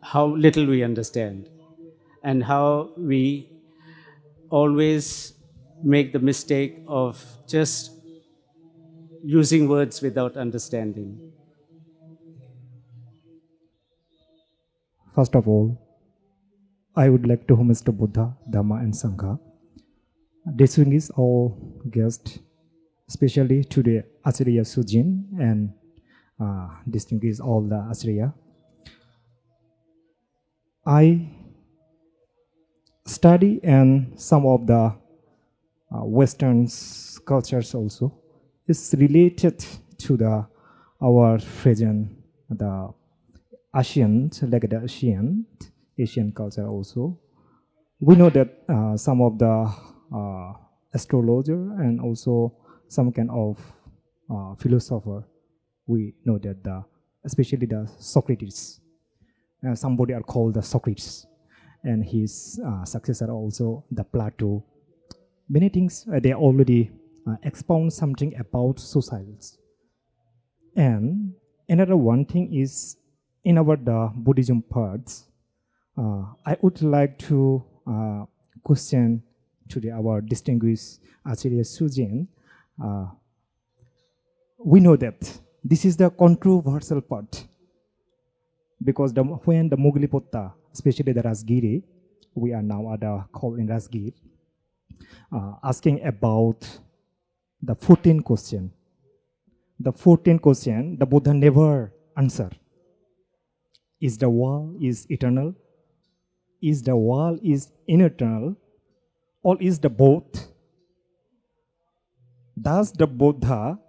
how little we understand and how we always make the mistake of just using words without understanding. First of all, I would like to homage to Buddha, Dhamma and Sangha. Distinguished all guests, especially today Acharya Sujin and distinguished all the Acharya. I study and some of the Western cultures also is related to the our present the Asian, like the Asian culture also. We know that some of the astrologer and also some kind of philosopher, we know that especially the Socrates, somebody are called the Socrates, and his successor also the Plato. Many things they already expound something about societies. And another one thing is in our the Buddhism parts, I would like to question today our distinguished Acharya Sujin. We know that this is the controversial part because when the Moggalipotta, especially the Rasgiri, we are now at the call in Rasgir, asking about the 14th question. The 14th question, the Buddha never answered. Is the world is eternal? Is the world is ineternal? Or is the both? Does the Buddha,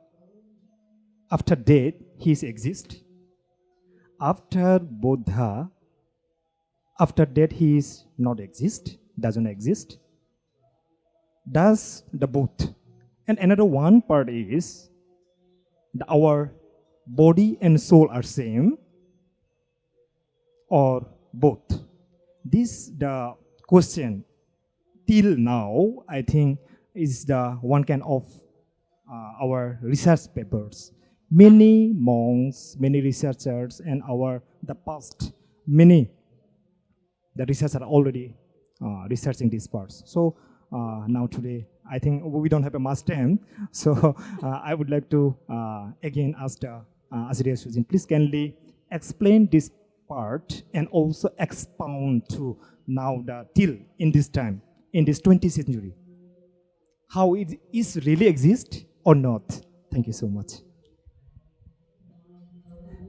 after death, he exist? After Buddha, after death, he is not exist, doesn't exist? Does the both? And another one part is our body and soul are same or both? This the question till now I think is the one kind of our research papers. Many monks, many researchers, and the past many the researchers are already researching these parts. So now today I think we don't have a much time, so I would like to again ask the Acharya Sujin, please kindly explain this part and also expound to now the till in this time, in this 20th century. How it is really exist or not? Thank you so much.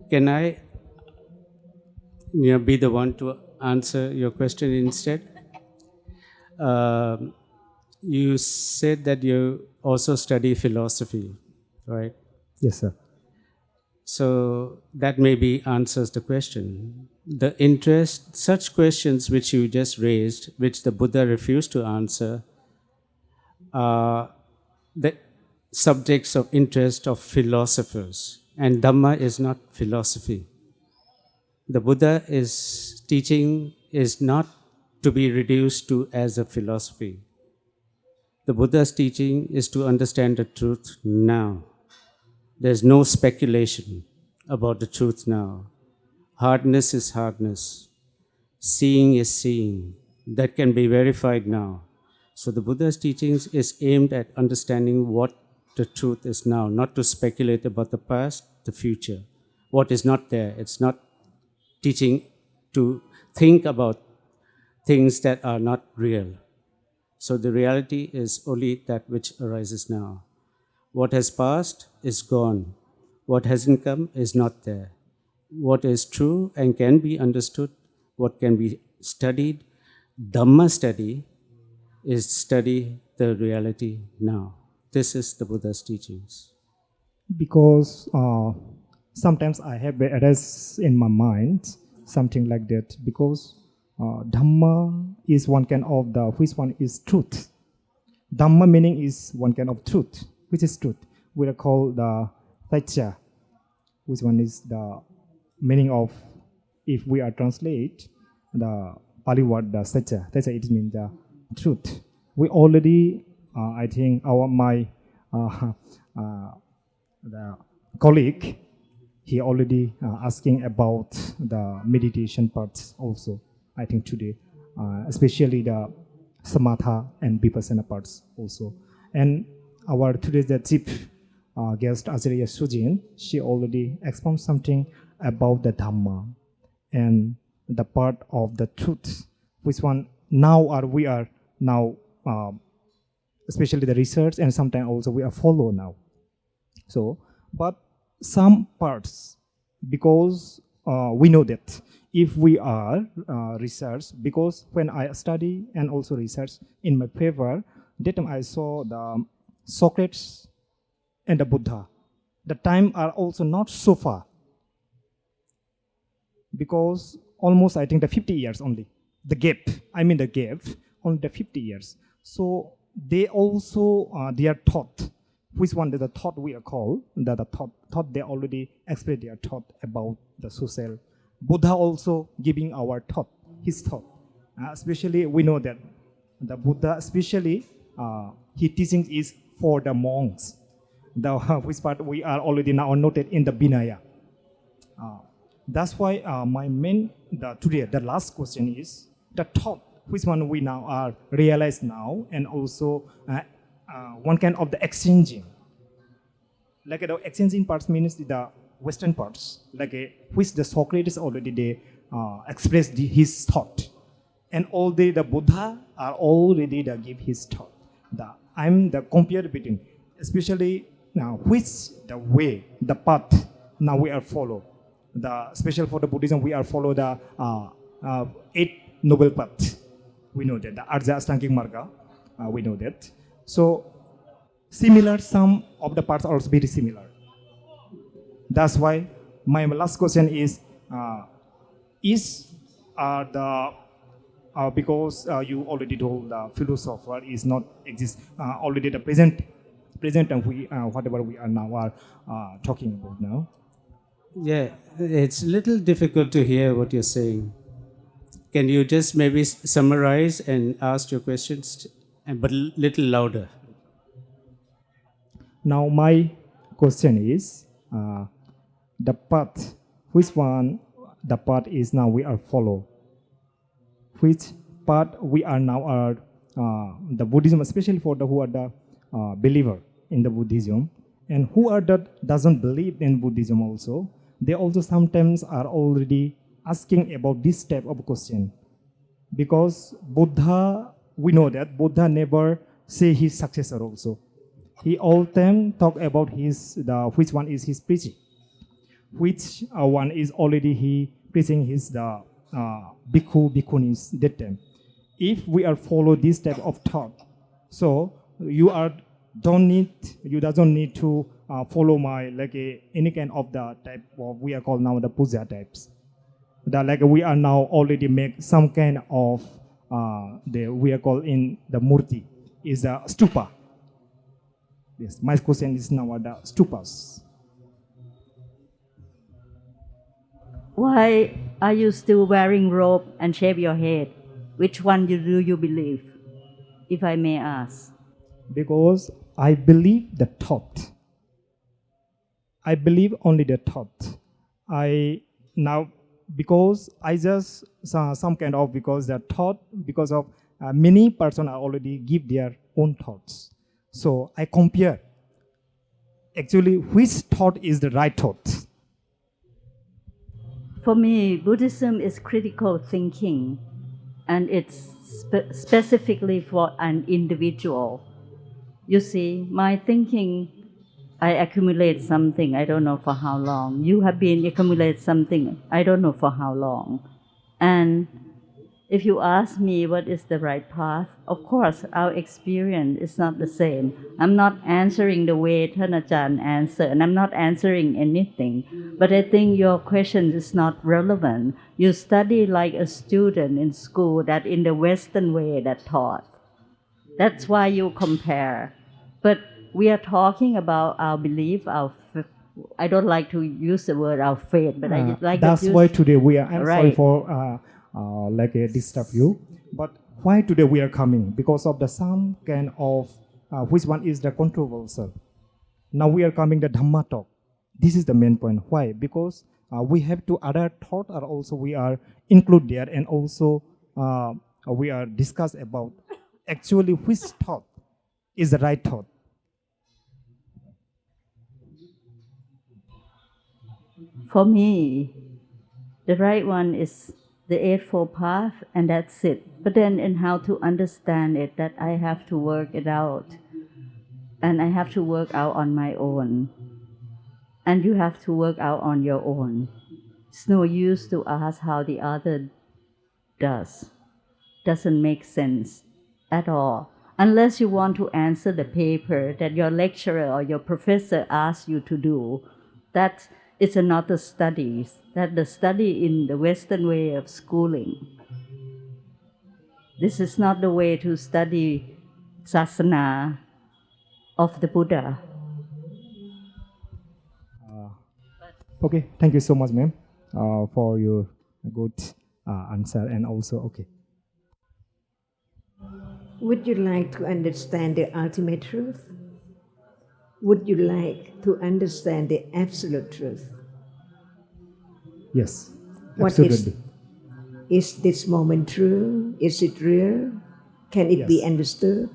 Can I be the one to answer your question instead? You said that you also study philosophy, right? Yes, sir. So that maybe answers the question. The interest, such questions which you just raised, which the Buddha refused to answer, are the subjects of interest of philosophers. And Dhamma is not philosophy. The Buddha is teaching is not to be reduced to as a philosophy. The Buddha's teaching is to understand the truth now. There's no speculation about the truth now. Hardness is hardness. Seeing is seeing. That can be verified now. So the Buddha's teachings is aimed at understanding what the truth is now, not to speculate about the past, the future. What is not there. It's not teaching to think about things that are not real. So the reality is only that which arises now. What has passed is gone. What hasn't come is not there. What is true and can be understood, what can be studied, Dhamma study is study the reality now. This is the Buddha's teachings. Because sometimes I have address in my mind something like that. Because Dhamma is one kind of the which one is truth. Dhamma meaning is one kind of truth. Which is truth? We are called the Satya, which one is the meaning of, if we are translate the Pali word the Satya, Satya it means the truth. We already, I think the colleague, he already asking about the meditation parts also, I think today, especially the Samatha and Vipassana parts also. And our today's the chief guest Acharya Sujin, she already expounded something about the Dhamma and the part of the truth, which one now we are now, especially the research, and sometimes also we are follow now. So, but some parts, because we know that if we are research, because when I study and also research in my paper, that time I saw the Socrates and the Buddha. The time are also not so far. Because almost I think the 50 years only. The gap, only the 50 years. So they also, they are taught. Which one is the thought we are called? The thought they already expressed their thought about the social. Buddha also giving our thought, his thought. Especially we know that the Buddha, especially his teaching is for the monks. Which part we are already now noted in the Vinaya. That's why my main, today, the last question is the thought, which one we now are realized now, and also one kind of the exchanging. Like the exchanging parts means the Western parts, like which the Socrates already they expressed his thought. And all the Buddha are already they give his thought. I'm the compare between, especially now which the way, the path now we are follow. The special for the Buddhism we are follow the 8 noble path. We know that the Arja Ashtanga Marga, we know that. So similar, some of the parts are also very similar. That's why my last question is because you already told the philosopher is not exist already the present and we whatever we are now are talking about now. Yeah, it's a little difficult to hear what you're saying. Can you just maybe summarize and ask your questions, but a little louder? Now my question is the path, which one the path is now we are follow? Which part we are now are the Buddhism, especially for the who are the believer in the Buddhism, and who are that doesn't believe in Buddhism also. They also sometimes are already asking about this type of question. Because Buddha, we know that Buddha never say his successor also. He all time talk about which one is his preaching, which one is already he preaching his bhikkhu, bhikkhunis that time. If we are follow this type of thought, so you doesn't need to follow my any kind of the type of we are called now the puja types. That we are now already make some kind of we are called in the murti is a stupa. Yes, my question is now the stupas. Why are you still wearing robe and shave your head? Which one do you believe, if I may ask? Because I believe the thought. I believe only the thought. Because I just saw some kind of because the thought because of many person are already give their own thoughts. So I compare actually which thought is the right thought. For me, Buddhism is critical thinking, and it's specifically for an individual. You see, my thinking, I accumulate something, I don't know for how long. You have been accumulate something, I don't know for how long. And if you ask me what is the right path, of course, our experience is not the same. I'm not answering the way Thanachan answered, and I'm not answering anything. But I think your question is not relevant. You study like a student in school that in the Western way that taught. That's why you compare. But we are talking about our belief, I don't like to use the word our faith, but I like to use... That's why today we are, I'm right. sorry for disturb you, but why today we are coming? Because of the some kind of, which one is the controversial. Now we are coming the Dhamma talk. This is the main point. Why? Because we have to other thought are also we are include there, and also we are discuss about actually which thought is the right thought. For me, the right one is the Eightfold Path, and that's it. But then in how to understand it, that I have to work it out. And I have to work out on my own. And you have to work out on your own. It's no use to ask how the other does. Doesn't make sense at all. Unless you want to answer the paper that your lecturer or your professor asks you to do. That it's another study, that the study in the Western way of schooling. This is not the way to study sasana of the Buddha. Okay, thank you so much, ma'am, for your good answer, and also, okay. Would you like to understand the ultimate truth? Would you like to understand the absolute truth? Yes, What absolutely. Is this moment true? Is it real? Can it be Yes. understood?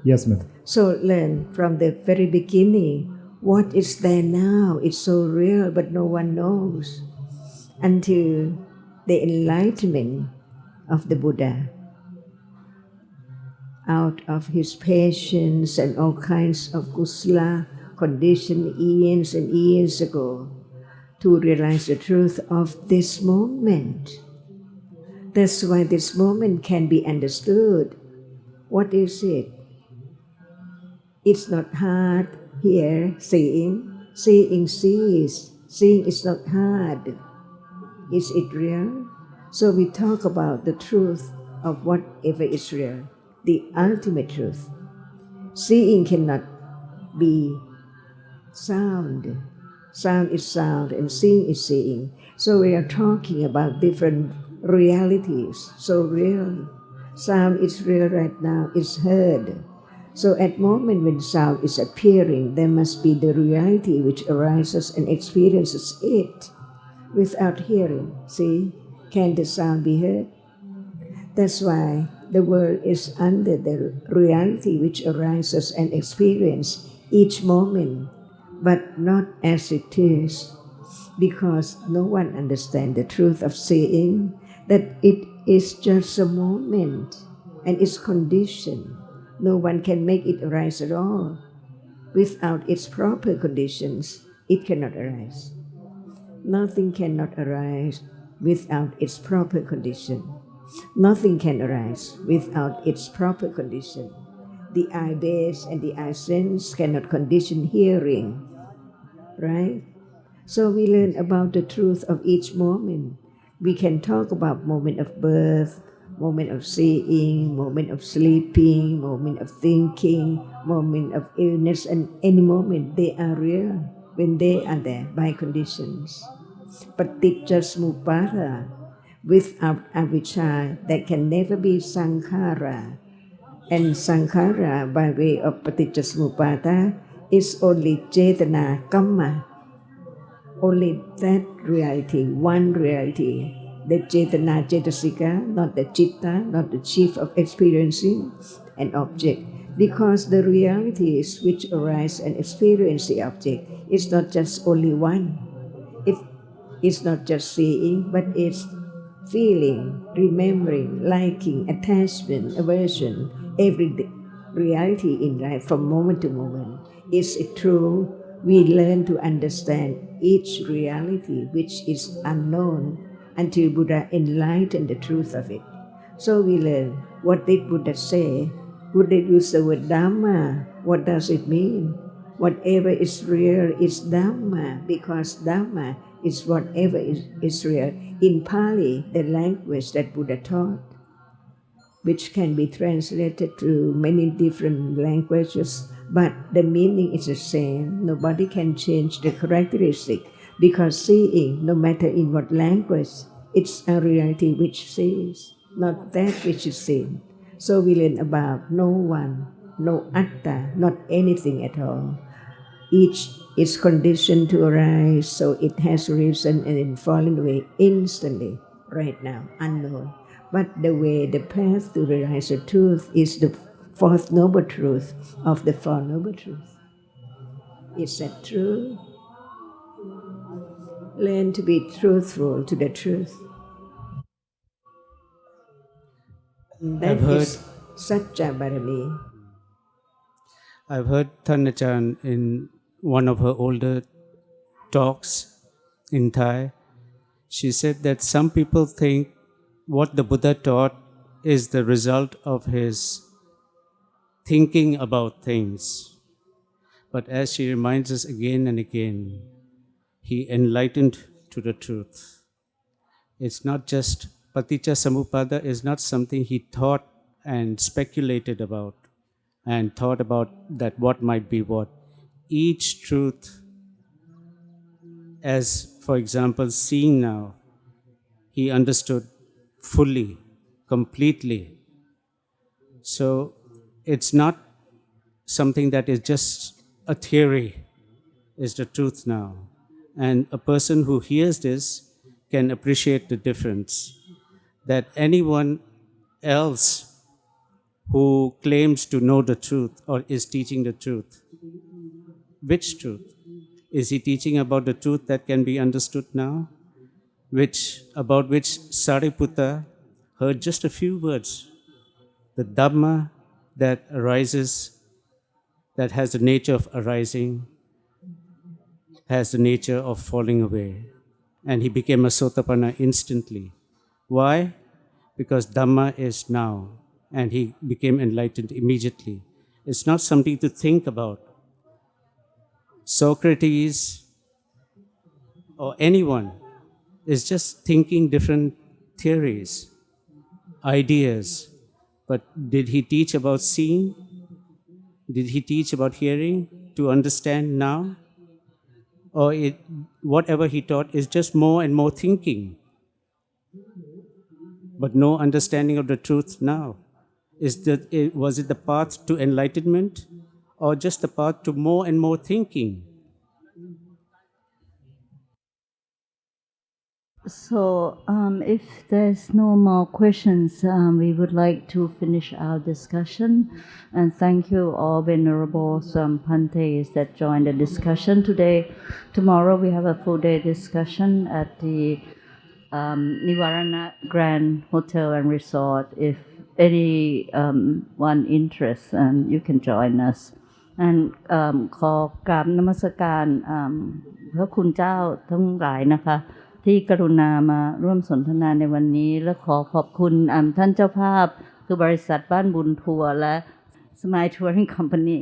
Yes, ma'am. So learn from the very beginning. What is there now? It's so real, but no one knows. Until the enlightenment of the Buddha. Out of his patience and all kinds of kusala conditioned eons and eons ago, to realize the truth of this moment. That's why this moment can be understood. What is it? It's not hard here, seeing. Seeing sees. Seeing is not hard. Is it real? So we talk about the truth of whatever is real. The ultimate truth. Seeing cannot be sound. Sound is sound and seeing is seeing. So we are talking about different realities. So real. Sound is real right now. It's heard. So at moment when sound is appearing, there must be the reality which arises and experiences it. Without hearing, see, can the sound be heard? That's why the world is under the reality which arises and experiences each moment, but not as it is. because no one understands the truth of seeing, that it is just a moment and its condition. No one can make it arise at all. Without its proper conditions, it cannot arise. Nothing cannot arise without its proper condition. Nothing can arise without its proper condition. The eye base and the eye sense cannot condition hearing, right? So we learn about the truth of each moment. We can talk about moment of birth, moment of seeing, moment of sleeping, moment of thinking, moment of illness, and any moment they are real when they are there by conditions. Paticca samuppada, without avijja, there can never be sankhara. And sankhara by way of paticca samuppada is only cetana kamma. Only that reality, one reality, the cetana cetasika, not the citta, not the chief of experiencing an object. Because the realities which arise and experience the object is not just only one. It is not just seeing, but it's feeling, remembering, liking, attachment, aversion. Every reality in life from moment to moment. Is it true? We learn to understand each reality which is unknown until Buddha enlightened the truth of it. So we learn, what did Buddha say? Buddha used the word Dhamma. What does it mean? Whatever is real is Dhamma, because Dhamma is whatever is real. In Pali, the language that Buddha taught, which can be translated to many different languages, but the meaning is the same. Nobody can change the characteristic, because seeing, no matter in what language, it's a reality which sees, not that which is seen. So we learn about no one, no atta, not anything at all. Each is conditioned to arise, so it has risen and then fallen away instantly, right now, unknown. But the way, the path to realize the truth is the fourth noble truth of the Four Noble Truths. Is that true? Learn to be truthful to the truth. That is Satya Barami. I've heard Thanachan in one of her older talks in Thai. She said that some people think what the Buddha taught is the result of his thinking about things. But as she reminds us again and again, he enlightened to the truth. It's not just paticca samuppada is not something he thought and speculated about and thought about that what might be what. Each truth, as for example seeing now, he understood fully, completely. So it's not something that is just a theory, it's the truth now. And a person who hears this can appreciate the difference. That anyone else who claims to know the truth or is teaching the truth, which truth? Is he teaching about the truth that can be understood now? About which Sariputta heard just a few words. The Dhamma that arises, that has the nature of arising, has the nature of falling away. And he became a Sotapanna instantly. Why? Because Dhamma is now, and he became enlightened immediately. It's not something to think about. Socrates or anyone is just thinking different theories, ideas. But did he teach about seeing? Did he teach about hearing to understand now? Or whatever he taught is just more and more thinking, but no understanding of the truth now? Was it the path to enlightenment or just the path to more and more thinking? So, if there's no more questions, we would like to finish our discussion. And thank you all venerable Pantes that joined the discussion today. Tomorrow we have a full day discussion at the Nivarana Grand Hotel and Resort. If any one interests, you can join us. And ขอกราบนมัสการพระคุณเจ้าทั้งหลายนะคะที่กรุณามาร่วมสนทนาในวันนี้และขอขอบคุณท่านเจ้าภาพคือบริษัทบ้านบุญทัวร์และ Smile Touring Company